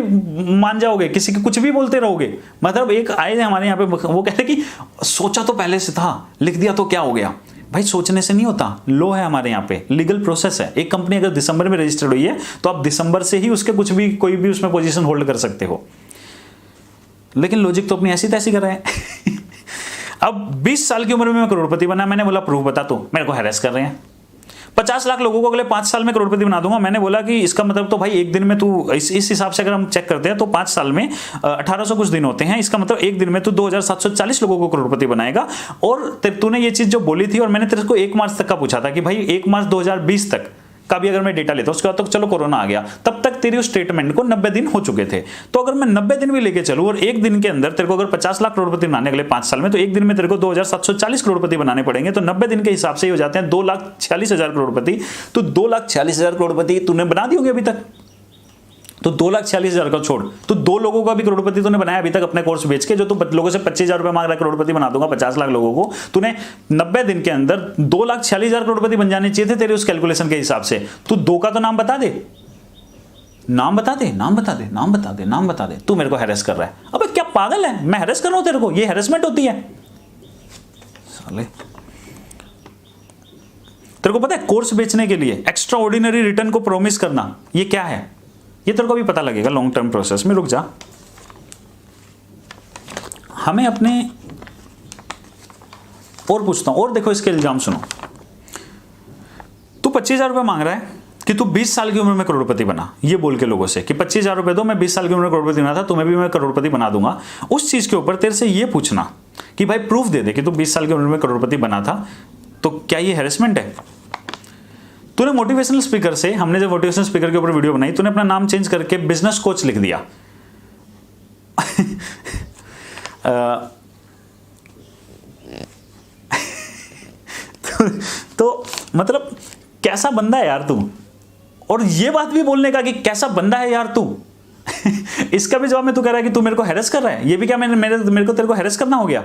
मान जाओगे, किसी के कुछ भी बोलते रहोगे। मतलब एक आए थे हमारे यहाँ पे, वो कहते कि सोचा तो पहले से था, लिख दिया तो क्या हो गया। भाई सोचने से नहीं होता, लो है हमारे यहाँ पे, लीगल प्रोसेस है। एक कंपनी अगर दिसंबर में रजिस्टर्ड हुई है तो आप दिसंबर से ही उसके कुछ भी कोई भी उसमें पोजीशन होल्ड कर सकते हो। लेकिन लॉजिक तो अपनी ऐसी तैसी कर रहे हैं। अब 20 साल की उम्र में मैं करोड़पति बना, मैंने बोला प्रूफ बता, तो मेरे को हैरेस कर रहे हैं। 50 लाख लोगों को अगले 5 साल में करोड़पति बना दूंगा। मैंने बोला कि इसका मतलब तो भाई एक दिन में तू इस हिसाब से अगर हम चेक करते हैं तो 5 साल में 1800 कुछ दिन होते हैं, इसका मतलब एक दिन में तू 2740 लोगों को करोड़पति बनाएगा। और तूने ये चीज जो बोली थी, और मैंने तेरे को 1 मार्च तक का पूछा था कि भाई 1 मार्च 2020 तक का भी अगर मैं डेटा लेता हूं, उसके बाद तो चलो कोरोना आ गया, तब तक तेरी उस स्टेटमेंट को 90 दिन हो चुके थे। तो अगर मैं 90 दिन भी लेके चलूं और एक दिन के अंदर तेरे को अगर 50 लाख करोड़पति बनाने अगले 5 साल में, तो एक दिन में तेरे को 2740 करोड़पति बनाने पड़ेंगे। तो 90 दिन के हिसाब से ही हो जाते हैं 2,46,000 करोड़पति। तो 2,46,000 करोड़पति तूने बना दी होगी अभी तक। तो 2,46,000 का छोड़, तो 2 लोगों का भी करोड़पति तूने बनाया अभी तक अपने कोर्स बेच के। जो तू लोगों से 25,000 रुपए मांग रहा है, करोड़पति बना दूंगा 50 लाख लोगों को, तूने 90 दिन के अंदर 2,46,000 करोड़पति बन जाने चाहिए थे तेरे उस कैलकुलेशन के हिसाब से। तू 2 का तो नाम बता दे, नाम बता दे, नाम बता दे, नाम बता दे, नाम बता दे। तू मेरे को हैरेस कर रहा है। अबे क्या पागल है, मैं हैरेस कर रहा हूं तेरे को? ये हैरेसमेंट होती है? साले, तेरे को पता है कोर्स बेचने के लिए एक्स्ट्रा ऑर्डिनरी रिटर्न को प्रोमिस करना ये क्या है? ये तेरे को भी पता लगेगा लॉन्ग टर्म प्रोसेस में। रुक जा, हमें अपने और पूछता हूं, और देखो इसके इल्जाम सुनो। तू 25,000 रुपए मांग रहा है कि तू 20 साल की उम्र में करोड़पति बना, ये बोल के लोगों से कि 25,000 रुपए दो, मैं 20 साल की उम्र में करोड़पति बना था, तुम्हें भी मैं करोड़पति बना दूंगा। उस चीज के ऊपर तेरे से ये पूछना कि भाई प्रूफ दे दे कि तू 20 साल की उम्र में करोड़पति बना था, तो क्या ये हैरेसमेंट है? तूने मोटिवेशनल स्पीकर से, हमने जब मोटिवेशनल स्पीकर के ऊपर वीडियो बनाई, तूने अपना नाम चेंज करके बिजनेस कोच लिख दिया। तो मतलब कैसा बंदा है यार तू? और ये बात भी बोलने का कि कैसा बंदा है यार तू इसका भी जवाब में तू कह रहा है कि तू मेरे को हैरेस कर रहा है। ये भी क्या मेरे को तेरे को हैरेस करना हो गया?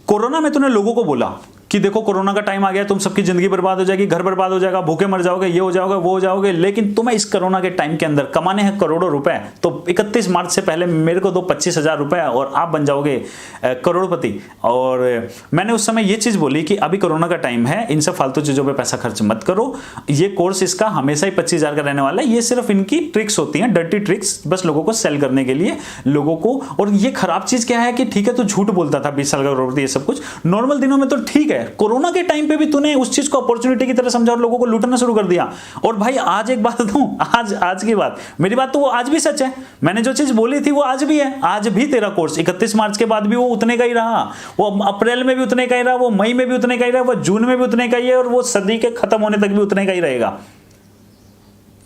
कोरोना में तूने लोगों को बोला कि देखो कोरोना का टाइम आ गया, तुम सबकी जिंदगी बर्बाद हो जाएगी, घर बर्बाद हो जाएगा, भूखे मर जाओगे, ये हो जाओगे, वो हो जाओगे, लेकिन तुम्हें इस कोरोना के टाइम के अंदर कमाने हैं करोड़ों रुपए, तो 31 मार्च से पहले मेरे को दो 25,000 रुपए और आप बन जाओगे करोड़पति। और मैंने उस समय ये चीज बोली कि अभी कोरोना का टाइम है, इन सब फालतू चीजों पर पैसा खर्च मत करो, ये कोर्स इसका हमेशा ही 25,000 का रहने वाला है, ये सिर्फ इनकी ट्रिक्स होती हैं, डर्टी ट्रिक्स, बस लोगों को सेल करने के लिए लोगों को। और ये खराब चीज क्या है कि ठीक है तू झूठ बोलता था 20 साल का करोड़पति, ये सब कुछ नॉर्मल दिनों में तो ठीक है, कोरोना के टाइम पे भी तूने उस चीज को अपॉर्चुनिटी की तरह समझा और लोगों को लूटना शुरू कर दिया। और भाई आज एक बात दूं, आज की बात, मेरी बात तो वो आज भी सच है, मैंने जो चीज बोली थी वो आज भी है। आज भी तेरा कोर्स 31 मार्च के बाद भी वो उतने का ही रहा, वो अप्रैल में भी उतने का ही रहा, वो मई में भी उतने का ही रहा, वो जून में भी उतने का ही है, और वो सदी के खत्म होने तक भी उतने का ही रहेगा।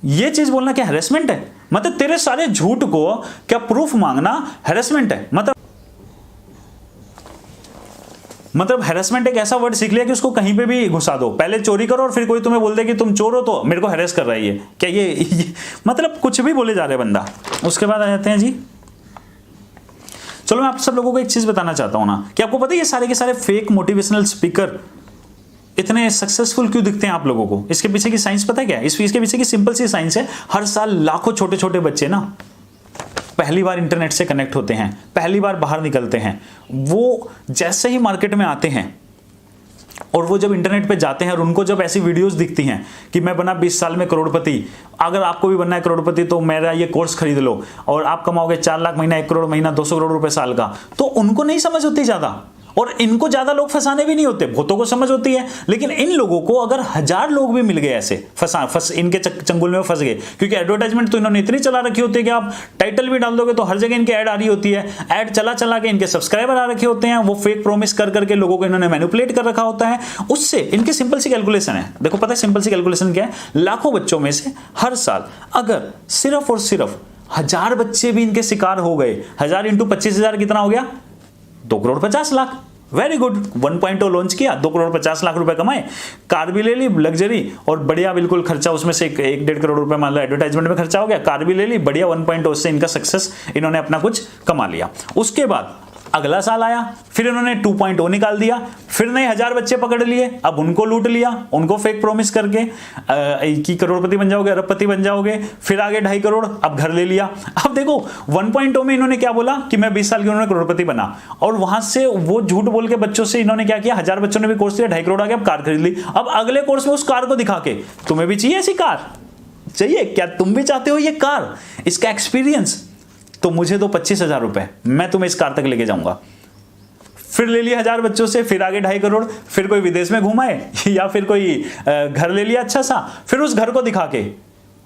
ये चीज बोलना क्या हैरेसमेंट है? मतलब तेरे सारे झूठ को क्या प्रूफ मांगना हैरेसमेंट है? मतलब हैरेसमेंट एक ऐसा वर्ड सीख लिया कि उसको कहीं पे भी घुसा दो, पहले चोरी करो और फिर कोई तुम्हें बोल दे कि तुम चोर हो तो मेरे को हैरेस कर रहा है। ये क्या ये मतलब कुछ भी बोले जा रहे बंदा। उसके बाद आ जाते हैं जी, चलो मैं आप सब लोगों को एक चीज बताना चाहता हूं ना, कि आपको पता है ये सारे के सारे फेक मोटिवेशनल स्पीकर इतने सक्सेसफुल क्यों दिखते हैं आप लोगों को? इसके पीछे की साइंस पता है क्या है? इसके पीछे की सिंपल सी साइंस है, हर साल लाखों छोटे छोटे बच्चे ना पहली बार इंटरनेट से कनेक्ट होते हैं, पहली बार बाहर निकलते हैं, वो जैसे ही मार्केट में आते हैं और वो जब इंटरनेट पे जाते हैं और उनको जब ऐसी वीडियोस दिखती हैं कि मैं बना 20 साल में करोड़पति, अगर आपको भी बनना है करोड़पति तो मेरा ये कोर्स खरीद लो और आप कमाओगे 4 लाख महीना, 1 करोड़ महीना, 200 करोड़ रुपए साल का, तो उनको नहीं समझ होती ज्यादा, और इनको ज्यादा लोग फंसाने भी नहीं होते, बहुतों को समझ होती है। लेकिन इन लोगों को अगर 1000 लोग भी मिल गए ऐसे इनके चंगुल में फंस गए, क्योंकि एडवर्टाइजमेंट तो इन्होंने इतनी चला रखी होती है कि आप टाइटल भी डाल दोगे तो हर जगह इनकी ऐड आ रही होती है, ऐड चला चला के इनके सब्सक्राइबर आ रखे होते हैं, वो फेक प्रॉमिस कर करके लोगों को इन्होंने मैनिपुलेट कर रखा होता है। उससे इनकी सिंपल सी कैलकुलेशन है, देखो पता है सिंपल सी कैलकुलेशन क्या है, लाखों बच्चों में से हर साल अगर सिर्फ और सिर्फ 1000 बच्चे भी इनके शिकार हो गए, 1000 इंटू 25,000 कितना हो गया? 2 crore 50 lakh. Very good, 1.0 launch किया, 2 करोड़ 50 लाख रुपए कमाए, कार भी ले ली लग्जरी और बढ़िया, बिल्कुल खर्चा उसमें से 1-1.5 करोड़ रुपए मान लो एडवर्टाइजमेंट में खर्चा हो गया, कार भी ले ली बढ़िया, 1.0 से इनका सक्सेस, इन्होंने अपना कुछ कमा लिया। उसके बाद अगला साल आया, फिर इन्होंने 2.0 निकाल दिया, फिर नए 1000 बच्चे पकड़ लिए, अब उनको लूट लिया, उनको फेक प्रॉमिस करके कि करोड़पति बन जाओगे, अरबपति बन जाओगे, फिर आगे 2.5 करोड़, अब घर ले लिया। अब देखो 1.0 में इन्होंने क्या बोला कि मैं 20 साल की उन्होंने करोड़पति बना, और वहां से वो झूठ बोल के बच्चों से इन्होंने क्या किया, 1000 बच्चों ने भी कोर्स लिया, 2.5 करोड़ आ गया, अब कार खरीद ली। अब अगले कोर्स में उस कार को दिखा के तुम्हें भी चाहिए ऐसी कार, चाहिए क्या, तुम भी चाहते हो ये कार, इसका एक्सपीरियंस, तो मुझे दो 25,000 रुपए, मैं तुम्हें इस कार तक लेके जाऊंगा। फिर ले लिया 1000 बच्चों से, फिर आगे 2.5 करोड़, फिर कोई विदेश में घुमाए या फिर कोई घर ले लिया अच्छा सा, फिर उस घर को दिखा के,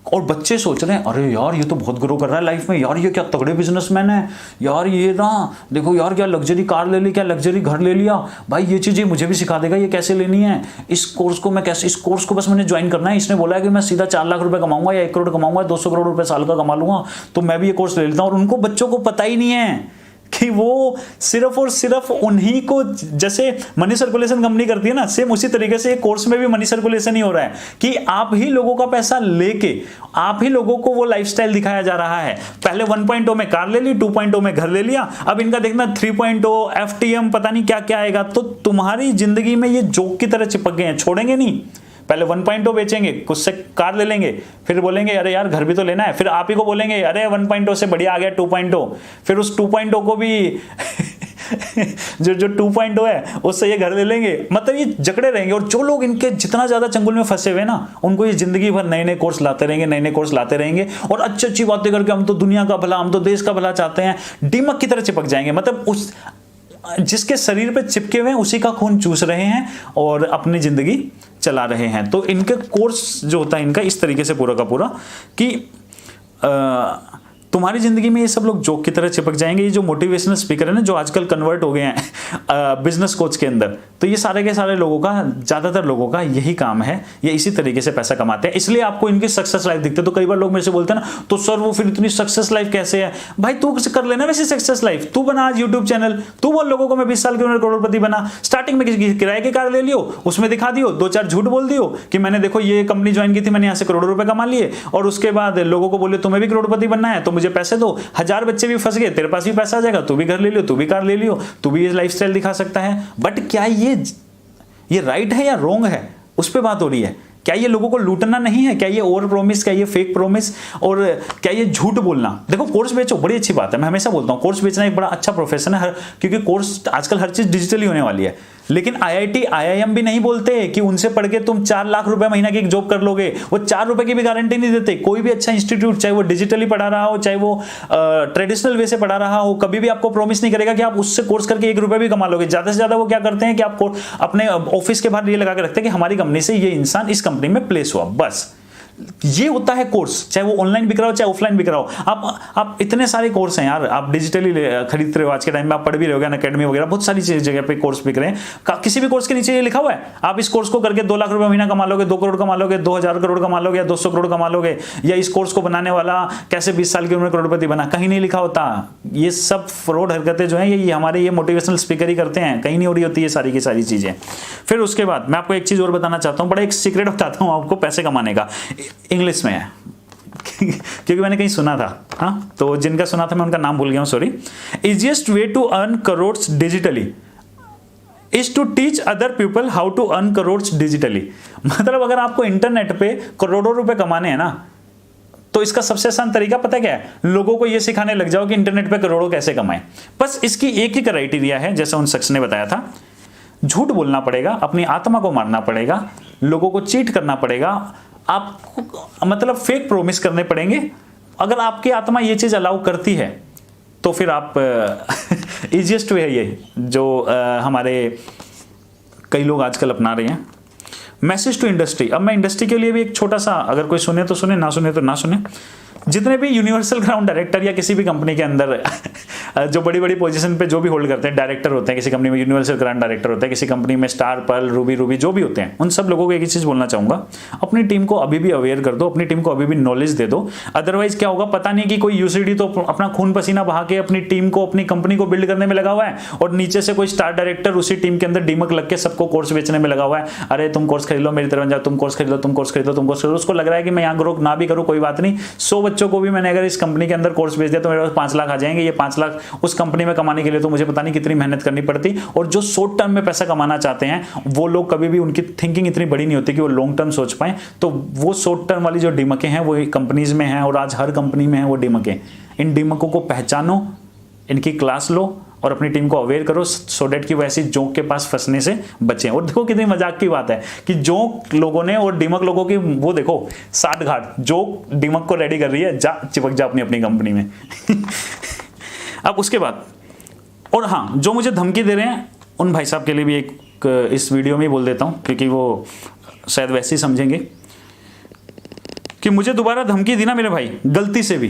और बच्चे सोच रहे हैं अरे यार ये तो बहुत ग्रो कर रहा है लाइफ में, यार ये क्या तगड़े बिजनेसमैन है, यार ये ना देखो यार क्या लग्जरी कार ले ली, क्या लग्जरी घर ले लिया, भाई ये चीज़ मुझे भी सिखा देगा, ये कैसे लेनी है, इस कोर्स को मैं कैसे, इस कोर्स को बस मैंने ज्वाइन करना है, इसने बोला है कि मैं सीधा 4 लाख रुपए कमाऊंगा या 1 करोड़ कमाऊंगा, 200 करोड़ रुपए साल का कमा लूंगा, तो मैं भी ये कोर्स ले लेता हूँ। और उनको बच्चों को पता ही नहीं है कि वो सिर्फ और सिर्फ उन्हीं को, जैसे मनी सर्कुलेशन कंपनी करती है ना, सेम उसी तरीके से कोर्स में भी मनी सर्कुलेशन ही हो रहा है कि आप ही लोगों का पैसा लेके आप ही लोगों को वो लाइफस्टाइल दिखाया जा रहा है। पहले 1.0 में कार ले ली, 2.0 में घर ले लिया, अब इनका देखना 3.0 FTM पता नहीं क्या क्या आएगा, तो तुम्हारी जिंदगी में ये जोक की तरह चिपक गए हैं, छोड़ेंगे नहीं। पहले 1.0 बेचेंगे, कुछ से कार ले लेंगे, फिर बोलेंगे अरे यार घर भी तो लेना है, फिर आप ही को बोलेंगे अरे 1.0 से बढ़िया आ गया 2.0, फिर उस 2.0 को भी जो 2.0 है उससे ये घर ले लेंगे, मतलब ये जकड़े रहेंगे। और जो लोग इनके जितना ज्यादा चंगुल में फंसे हुए ना, उनको ये जिंदगी भर नए नए कोर्स लाते रहेंगे, नए नए कोर्स लाते रहेंगे, और अच्छी अच्छी बातें करके हम तो दुनिया का भला, हम तो देश का भला चाहते हैं, दीमक की तरह चिपक जाएंगे। मतलब उस जिसके शरीर पे चिपके हुए हैं उसी का खून चूस रहे हैं और अपनी जिंदगी चला रहे हैं। तो इनके कोर्स जो होता है इनका इस तरीके से पूरा का पूरा कि तुम्हारी जिंदगी में ये सब लोग जोक की तरह चिपक जाएंगे। ये जो मोटिवेशनल स्पीकर है ना, जो आजकल कन्वर्ट हो गए हैं बिजनेस कोच के अंदर, तो ये सारे के सारे लोगों का, ज्यादातर लोगों का यही काम है, ये इसी तरीके से पैसा कमाते हैं। इसलिए आपको इनकी सक्सेस लाइफ दिखते है। तो कई बार लोग मेरे से बोलते हैं ना, तो सर वो फिर इतनी सक्सेस लाइफ कैसे है? भाई तू कर लेना वैसे सक्सेस लाइफ, तू बना आज यूट्यूब चैनल, तू बोल लोगों को मैं 20 साल के उम्र करोड़पति बना। स्टार्टिंग में किसी किराए की कार ले लियो, उसमें दिखा दियो, 2-4 झूठ बोल दियो कि मैंने देखो ये कंपनी ज्वाइन की थी, मैंने यहाँ से करोड़ों रुपए कमा लिए, और उसके बाद लोगों को बोले तुम्हें भी करोड़पति बनना है तो मुझे पैसे दो। 1000 बच्चे भी फंस गए, तेरे पास भी पैसा आ जाएगा, तू भी घर ले लियो, तू भी कार ले लियो, तू भी ये लाइफस्टाइल दिखा सकता है। बट क्या ये राइट है या रॉन्ग है, उस पर बात हो रही है। क्या ये लोगों को लूटना नहीं है? क्या ये ओवर प्रोमिस, क्या ये फेक प्रोमिस, और क्या ये झूठ बोलना? देखो कोर्स बेचो, बड़ी अच्छी बात है, मैं हमेशा बोलता हूँ कोर्स बेचना एक बड़ा अच्छा प्रोफेशन है, क्योंकि कोर्स आजकल हर चीज डिजिटली होने वाली है। लेकिन IIT IIM भी नहीं बोलते कि उनसे पढ़ के तुम 4 लाख रुपए महीना की एक जॉब कर लोगे। वो 4 रुपए की भी गारंटी नहीं देते। कोई भी अच्छा इंस्टीट्यूट, चाहे वो डिजिटली पढ़ा रहा हो, चाहे वो ट्रेडिशनल वे से पढ़ा रहा हो, कभी भी आपको प्रॉमिस नहीं करेगा कि आप उससे कोर्स करके 1 रुपए भी कमा लोगे। ज्यादा से ज्यादा वो क्या करते हैं कि आपको अपने ऑफिस के बाहर ये लगा के रखते हैं कि हमारी कंपनी से ये इंसान इस कंपनी में प्लेस हुआ, बस। ये होता है कोर्स, चाहे वो ऑनलाइन बिक रहा हो चाहे ऑफलाइन बिक रहा हो। आप इतने सारे कोर्स हैं यार, आप डिजिटली खरीद रहे हो, आज के टाइम में आप पढ़ भी रहे हो, अकेडमी वगैरह बहुत सारी जगह पे कोर्स बिक रहे हैं। किसी भी कोर्स के नीचे ये लिखा हुआ है आप इस कोर्स को करके 2 लाख रुपए महीना कमा लोगे, 2 करोड़ कमा लोगे, 2000 करोड़ कमा लोगे, या 200 करोड़ कमा लोगे, या इस कोर्स को बनाने वाला कैसे 20 साल की उम्र में करोड़पति बना। कहीं नहीं लिखा होता। ये सब फ्रॉड हरकतें जो है ये हमारे ये मोटिवेशनल स्पीकर ही करते हैं, कहीं नहीं हो रही होती ये सारी की सारी चीजें। फिर उसके बाद मैं आपको एक चीज और बताना चाहता हूँ, बड़ा एक सीक्रेट बताता हूँ आपको पैसे कमाने का, इंग्लिश में है क्योंकि मैंने कहीं सुना था। हाँ, तो जिनका सुना था मैं उनका नाम भूल गया हूं, sorry. Easiest way to earn crores digitally is to teach other people how to earn crores digitally. मतलब अगर आपको इंटरनेट पे करोड़ों रुपए कमाने हैं ना, तो इसका सबसे आसान तरीका पता क्या है? लोगों को यह सिखाने लग जाओ कि इंटरनेट पे करोड़ों कैसे कमाएं। बस इसकी एक ही क्राइटेरिया है, जैसा उन शख्स ने बताया था, झूठ बोलना पड़ेगा, अपनी आत्मा को मारना पड़ेगा, लोगों को चीट करना पड़ेगा, आपको मतलब फेक प्रोमिस करने पड़ेंगे। अगर आपकी आत्मा ये चीज अलाउ करती है तो फिर आप इजिएस्ट वे है ये जो हमारे कई लोग आजकल अपना रहे हैं। Message to industry. अब मैं इंडस्ट्री के लिए भी एक छोटा सा, अगर कोई सुने तो सुने, ना सुने तो ना सुने। जितने भी यूनिवर्सल ग्राउंड डायरेक्टर या किसी भी कंपनी के अंदर जो बड़ी बड़ी पोजीशन पे जो भी होल्ड करते हैं, डायरेक्टर होते हैं किसी कंपनी में, यूनिवर्सल ग्रांड डायरेक्टर होते हैं किसी कंपनी में, स्टार, पर्ल, रूबी जो भी होते हैं, उन सब लोगों को एक ही चीज बोलना चाहूंगा, अपनी टीम को अभी भी अवेयर कर दो, अपनी टीम को अभी भी नॉलेज दे दो। अदरवाइज क्या होगा पता नहीं, कि कोई यूसीडी तो अपना खून पसीना बहा के अपनी टीम को, अपनी कंपनी को बिल्ड करने में लगा हुआ है, और नीचे से कोई स्टार डायरेक्टर उसी टीम के अंदर डीमक लग के सबको कोर्स बेचने में लगा हुआ है। अरे तुम कोर्स खरीद लो, मेरी तरफ जाओ, तुम कोर्स खरीद लो, तुम कोर्स खरीद लो, तुम कोर्स खरीद लो। उसको लग रहा है कि मैं यहाँ ग्रो ना भी करूँ कोई बात नहीं, 100 बच्चों को भी मैंने अगर इस कंपनी के अंदर कोर्स बेच दिया तो मेरे पास 5 लाख आ जाएंगे। ये 5 लाख उस कंपनी में कमाने के लिए तो मुझे पता नहीं कितनी मेहनत करनी पड़ती। और जो शॉर्ट टर्म में पैसा कमाना चाहते हैं वो लोग कभी भी, उनकी थिंकिंग इतनी बड़ी नहीं होती कि वो लॉन्ग टर्म सोच पाए। तो वो शॉर्ट टर्म वाली जो डिमकें हैं वो कंपनीज में हैं, और आज हर कंपनी में है वो डिमकें। इन डिमकों को पहचानो, इनकी क्लास लो और अपनी टीम को अवेयर करो, सो डेट कि वैसी जोक के पास फंसने से बचें। और देखो कितनी मजाक की बात है कि जोक लोगों ने और डिमक लोगों की, वो देखो 60 घाट, जोक डिमक को रेडी कर रही है, जा चिपक जा अपनी कंपनी में। अब उसके बाद, और हाँ, जो मुझे धमकी दे रहे हैं उन भाई साहब के लिए भी एक इस वीडियो में ही बोल देता हूं, क्योंकि वो शायद वैसे ही समझेंगे कि मुझे दोबारा धमकी दी ना मेरे भाई गलती से भी,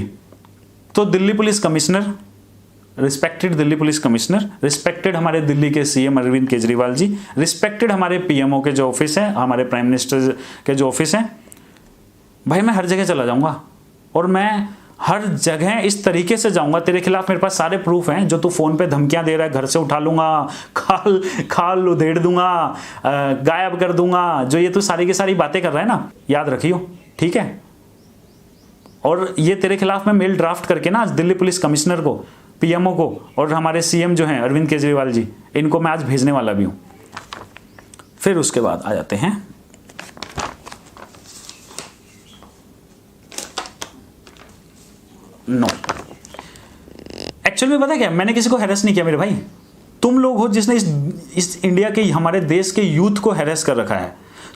तो Delhi police commissioner, respected Delhi police commissioner, respected हमारे दिल्ली के सीएम अरविंद केजरीवाल जी, रिस्पेक्टेड हमारे पीएमओ के जो ऑफिस है, हमारे प्राइम मिनिस्टर के जो ऑफिस है, भाई मैं हर जगह चला जाऊंगा और मैं हर जगह इस तरीके से जाऊंगा, तेरे खिलाफ मेरे पास सारे प्रूफ हैं, जो तू फोन पे धमकियां दे रहा है, घर से उठा लूंगा, खाल उधेड़ दूंगा, गायब कर दूंगा, जो ये तू सारी की सारी बातें कर रहा है ना, याद रखियो, ठीक है। और ये तेरे खिलाफ मैं मेल ड्राफ्ट करके ना आज दिल्ली पुलिस कमिश्नर को, पीएमओ को और हमारे सीएम जो हैं अरविंद केजरीवाल जी, इनको मैं आज भेजने वाला भी हूं। फिर उसके बाद आ जाते हैं नो। एक्चुअली में पता क्या, मैंने किसी को हैरेस नहीं किया मेरे भाई, तुम लोग हो जिसने इस इंडिया के, हमारे देश के यूथ को हैरेस कर रखा है।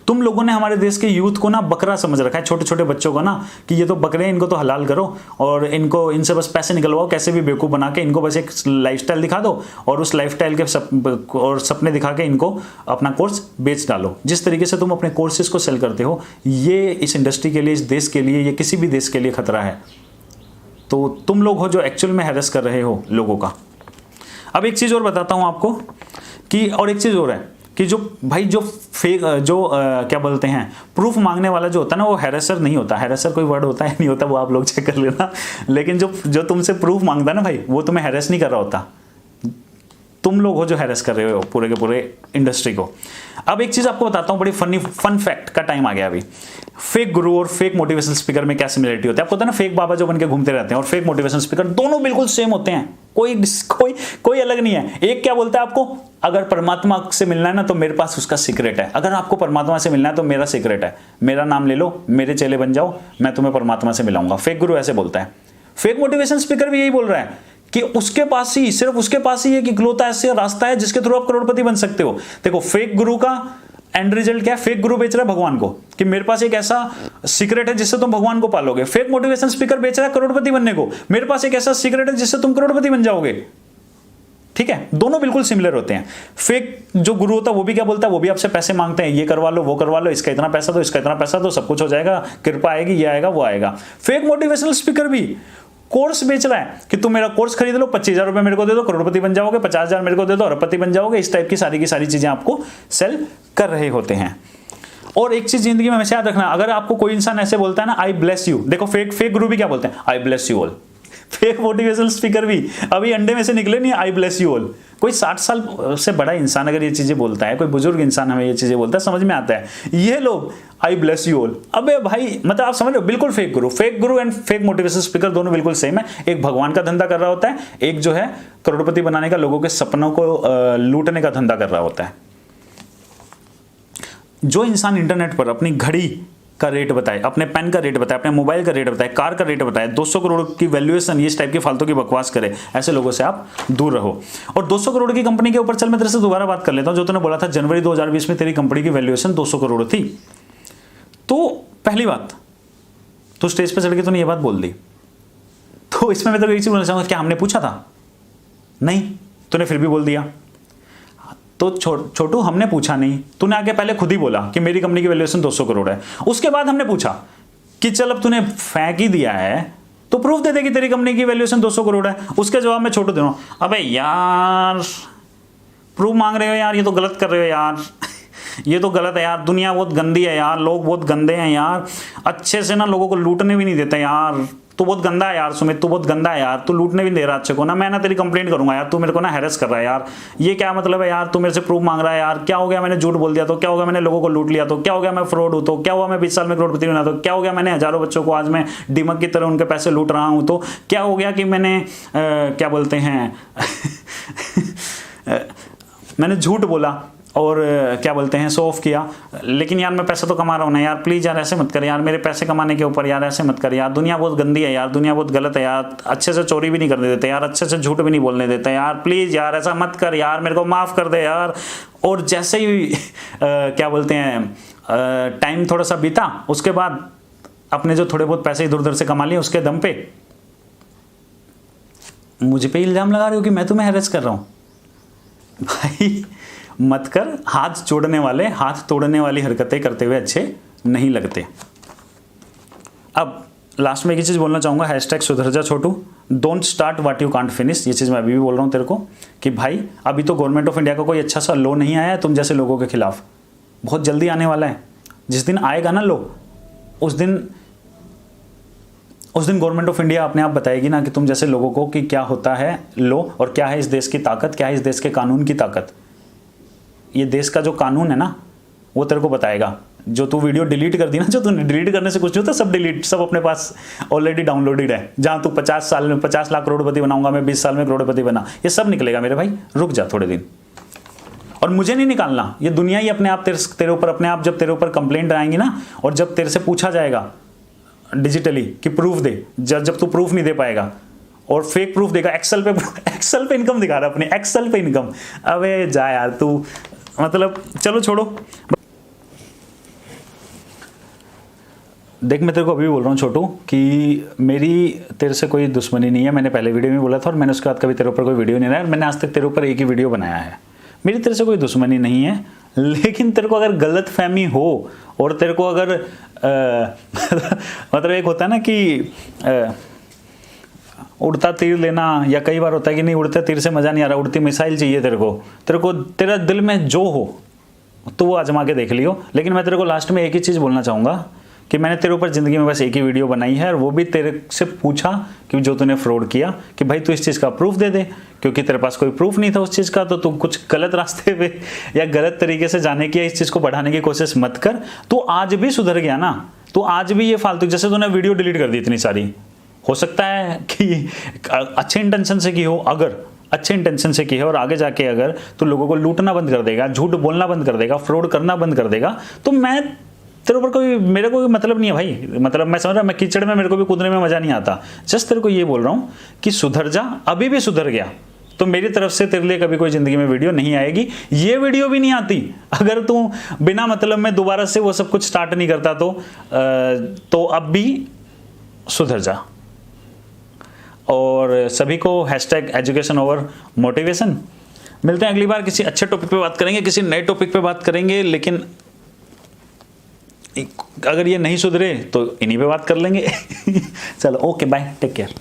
तुम लोगों ने हमारे देश के यूथ को ना बकरा समझ रखा है, छोटे छोटे बच्चों को ना, कि ये तो बकरे हैं, इनको तो हलाल करो और इनसे बस पैसे निकलवाओ, कैसे भी बेवकूफ़ बना के इनको बस एक लाइफस्टाइल दिखा दो और उस लाइफस्टाइल के सपने दिखा के इनको अपना कोर्स बेच डालो। जिस तरीके से तुम अपने कोर्सेज को सेल करते हो, ये इस इंडस्ट्री के लिए, इस देश के लिए, ये किसी भी देश के लिए खतरा है। तो तुम लोग हो जो एक्चुअल में हैरेस कर रहे हो लोगों का। अब एक चीज़ और बताता हूँ आपको कि, और एक चीज़ और है कि जो भाई जो फेक क्या बोलते हैं, प्रूफ मांगने वाला जो होता है ना, वो हैरेसर नहीं होता। हैरेसर कोई वर्ड होता है नहीं होता, वो आप लोग चेक कर लेना। लेकिन जो तुमसे प्रूफ मांगता है ना भाई, वो तुम्हें हैरेस नहीं कर रहा होता। तुम लोग हो जो हैरेस कर रहे हो पूरे के पूरे इंडस्ट्री को। अब एक चीज आपको बताता हूं, बड़ी फन फैक्ट का टाइम आ गया अभी। फेक गुरु और फेक मोटिवेशनल स्पीकर में क्या सिमिलरिटी होती है आपको पता है ना? फेक बाबा जो बनके घूमते रहते हैं और फेक मोटिवेशनल स्पीकर, दोनों बिल्कुल सेम होते हैं, कोई अलग नहीं है। एक क्या बोलता है आपको, अगर परमात्मा से मिलना है ना तो मेरे पास उसका सीक्रेट है। अगर आपको परमात्मा से मिलना है तो मेरा सीक्रेट है, मेरा नाम ले लो, मेरे चेले बन जाओ, मैं तुम्हें परमात्मा से मिलाऊंगा। फेक गुरु ऐसे बोलता है। फेक मोटिवेशनल स्पीकर भी यही बोल रहा है कि उसके पास ही, सिर्फ उसके पास ही एक इकलौता ऐसा रास्ता है जिसके थ्रू आप करोड़पति बन सकते हो। देखो फेक गुरु का एंड रिजल्ट क्या है? फेक गुरु बेच रहा है भगवान को कि मेरे पास एक ऐसा सीक्रेट है जिससे तुम भगवान को पालोगे। फेक मोटिवेशनल स्पीकर बेच रहा है करोड़पति बनने को, मेरे पास एक ऐसा सीक्रेट है जिससे तुम करोड़पति बन जाओगे। ठीक है, दोनों बिल्कुल सिमिलर होते हैं। फेक जो गुरु होता है वो भी क्या बोलता है, वो भी आपसे पैसे मांगते हैं, ये करवा लो, वो करवा लो, इसका इतना पैसा दो, इसका इतना पैसा दो, सब कुछ हो जाएगा, कृपा आएगी, ये आएगा, वो आएगा। फेक मोटिवेशनल स्पीकर भी कोर्स बेच रहा है कि तुम मेरा कोर्स खरीद लो, 25,000 रुपए मेरे को दे दो, करोड़पति बन जाओगे, 50,000 मेरे को दे दो, अरबपति बन जाओगे। इस टाइप की सारी चीजें आपको सेल कर रहे होते हैं। और एक चीज जिंदगी में हमेशा याद रखना, अगर आपको कोई इंसान ऐसे बोलता है ना, आई ब्लेस यू, देखो फेक गुरु भी क्या बोलते हैं, आई bless you all. Fake motivational speaker भी अभी अंडे में से निकले नहीं, आई ब्लेस यू ऑल। कोई 60 साल से बड़ा इंसान अगर ये चीजें बोलता है, कोई बुजुर्ग इंसान हमें ये चीजें बोलता है, समझ में आता है। ये लोग आई ब्लेस यू ऑल, अबे भाई मतलब आप समझ लो, बिल्कुल fake Guru and fake motivational speaker दोनों बिल्कुल सेम है। एक भगवान का धंधा कर रहा होता है, एक जो है करोड़पति बनाने का, लोगों के सपनों को लूटने का धंधा कर रहा होता है। जो इंसान इंटरनेट पर अपनी घड़ी का रेट बताए, अपने पेन का रेट बताए, अपने मोबाइल का रेट बताए, कार का रेट बताए, 200 करोड़ की वैल्यूएशन, इस टाइप की फालतू की बकवास करे, ऐसे लोगों से आप दूर रहो। और 200 करोड़ की कंपनी के ऊपर चल मैं तेरे से दोबारा बात कर लेता हूं। जो तूने बोला था जनवरी 2020 में तेरी कंपनी की वैल्यूएशन 200 करोड़ थी, तो पहली बात तो स्टेज पर चढ़ के तूने ये बात बोल दी, तो इसमें मैं तो एक चीज बोलना चाहूंगा, क्या हमने पूछा था? नहीं, तूने फिर भी बोल दिया। तो छोटू हमने पूछा नहीं, तूने आगे पहले खुद ही बोला कि मेरी कंपनी की वैल्यूएशन 200 करोड़ है। उसके बाद हमने पूछा कि चल अब तूने फेंक ही दिया है तो प्रूफ दे दे कि तेरी कंपनी की वैल्यूएशन 200 करोड़ है। उसके जवाब में छोटू दे रहा हूं, अबे यार प्रूफ मांग रहे हो यार, ये तो गलत कर रहे हो यार, ये तो गलत है यार, दुनिया बहुत गंदी है यार, लोग बहुत गंदे हैं यार, अच्छे से ना लोगों को लूटने भी नहीं देते यार, तू बहुत गंदा है यार सुमित, तू बहुत गंदा है यार, तू लूटने भी नहीं दे रहा अच्छे को ना, मैं ना तेरी कंप्लेंट करूंगा यार, तू मेरे को ना हैरेस कर रहा है यार, ये क्या मतलब है यार, तू मेरे से प्रूफ मांग रहा है यार, क्या हो गया मैंने झूठ बोल दिया तो, क्या हो गया मैंने लोगों को लूट लिया तो, क्या हो गया मैं फ्रॉड हूं तो, क्या हुआ मैं 20 साल में करोड़पति बना तो, क्या हो गया मैंने हजारों बच्चों को आज मैं दीमक की तरह उनके पैसे लूट रहा हूं तो, क्या हो गया कि मैंने क्या बोलते हैं मैंने झूठ बोला और क्या बोलते हैं शो ऑफ किया, लेकिन यार मैं पैसा तो कमा रहा हूँ ना यार, प्लीज़ यार ऐसे मत कर यार, मेरे पैसे कमाने के ऊपर यार ऐसे मत कर यार, दुनिया बहुत गंदी है यार, दुनिया बहुत गलत है यार, अच्छे से चोरी भी नहीं करने देते यार, अच्छे से झूठ भी नहीं बोलने देते यार, प्लीज़ यार ऐसा मत कर यार, मेरे को माफ़ कर दे यार। और जैसे ही क्या बोलते हैं टाइम थोड़ा सा बीता, उसके बाद अपने जो थोड़े बहुत पैसे इधर उधर से कमा लिए, उसके दम पे मुझे पे इल्ज़ाम लगा रहे हो कि मैं तुम्हें हैरेस कर रहा हूँ। भाई मत कर, हाथ जोड़ने वाले हाथ तोड़ने वाली हरकतें करते हुए अच्छे नहीं लगते। अब लास्ट में एक चीज़ बोलना चाहूँगा, हैशटैग सुधर जा छोटू, don't start what you can't finish. ये चीज़ मैं अभी भी बोल रहा हूँ तेरे को कि भाई अभी तो गवर्नमेंट ऑफ इंडिया का कोई अच्छा सा लॉ नहीं आया है तुम जैसे लोगों के खिलाफ, बहुत जल्दी आने वाला है। जिस दिन आएगा ना लॉ, उस दिन गवर्नमेंट ऑफ इंडिया अपने आप बताएगी ना कि तुम जैसे लोगों को कि क्या होता है लॉ और क्या है इस देश की ताकत, क्या है इस देश के कानून की ताकत। ये देश का जो कानून है ना वो तेरे को बताएगा। जो तू वीडियो डिलीट कर दी ना, जो तूने डिलीट करने से कुछ नहीं होता, सब डिलीट, सब अपने पास ऑलरेडी डाउनलोडेड है। जहाँ तू 50 साल में 50 लाख करोड़पति बनाऊंगा मैं, 20 साल में करोड़पति बना, ये सब निकलेगा मेरे भाई, रुक जा थोड़े दिन। और मुझे नहीं निकालना, ये दुनिया ही अपने आप तेरे ऊपर अपने आप, जब तेरे ऊपर कंप्लेंट आएंगी ना और जब तेरे से पूछा जाएगा डिजिटली कि प्रूफ दे, जब तू प्रूफ नहीं दे पाएगा और फेक प्रूफ देगा, एक्सेल पे इनकम दिखा रहा है अपनी, एक्सेल पे इनकम। अबे जा यार तू, मतलब चलो छोड़ो। देख मैं तेरे को अभी बोल रहा हूँ छोटू कि मेरी तेरे से कोई दुश्मनी नहीं है। मैंने पहले वीडियो में बोला था और मैंने उसके बाद कभी तेरे ऊपर कोई वीडियो नहीं बनाया। मैंने आज तक तेरे ऊपर एक ही वीडियो बनाया है। मेरी तेरे से कोई दुश्मनी नहीं है, लेकिन तेरे को अगर गलत फहमी हो और तेरे को अगर मतलब एक होता है ना कि उड़ता तीर लेना, या कई बार होता है कि नहीं उड़ते तीर से मज़ा नहीं आ रहा, उड़ती मिसाइल चाहिए तेरे को तेरा दिल में जो हो तो वो आजमा के देख लियो। लेकिन मैं तेरे को लास्ट में एक ही चीज़ बोलना चाहूँगा कि मैंने तेरे ऊपर ज़िंदगी में बस एक ही वीडियो बनाई है, और वो भी तेरे से पूछा कि जो तूने फ्रॉड किया कि भाई तू इस चीज़ का प्रूफ दे दे, क्योंकि तेरे पास कोई प्रूफ नहीं था उस चीज़ का, तो तू कुछ गलत रास्ते पे या गलत तरीके से जाने की, इस चीज़ को बढ़ाने की कोशिश मत कर। तू आज भी सुधर गया ना, तो आज भी ये फालतू, जैसे तूने वीडियो डिलीट कर दी इतनी सारी, हो सकता है कि अच्छे इंटेंशन से की हो, अगर अच्छे इंटेंशन से की है और आगे जाके अगर तू लोगों को लूटना बंद कर देगा, झूठ बोलना बंद कर देगा, फ्रॉड करना बंद कर देगा, तो मैं तेरे ऊपर मेरे को कोई मतलब नहीं है भाई। मतलब मैं समझ रहा, मैं कीचड़ में मेरे को भी कूदने में मजा नहीं आता। जस्ट तेरे को ये बोल रहा हूँ कि सुधर जा, अभी भी सुधर गया तो मेरी तरफ से तेरे लिए कभी कोई जिंदगी में वीडियो नहीं आएगी। ये वीडियो भी नहीं आती अगर तू बिना मतलब में दोबारा से वो सब कुछ स्टार्ट नहीं करता, तो अब भी सुधर जा। और सभी को #एजुकेशन ओवर मोटिवेशन। मिलते हैं अगली बार, किसी अच्छे टॉपिक पे बात करेंगे, किसी नए टॉपिक पे बात करेंगे। लेकिन अगर ये नहीं सुधरे तो इन्हीं पे बात कर लेंगे। चलो ओके बाय, टेक केयर।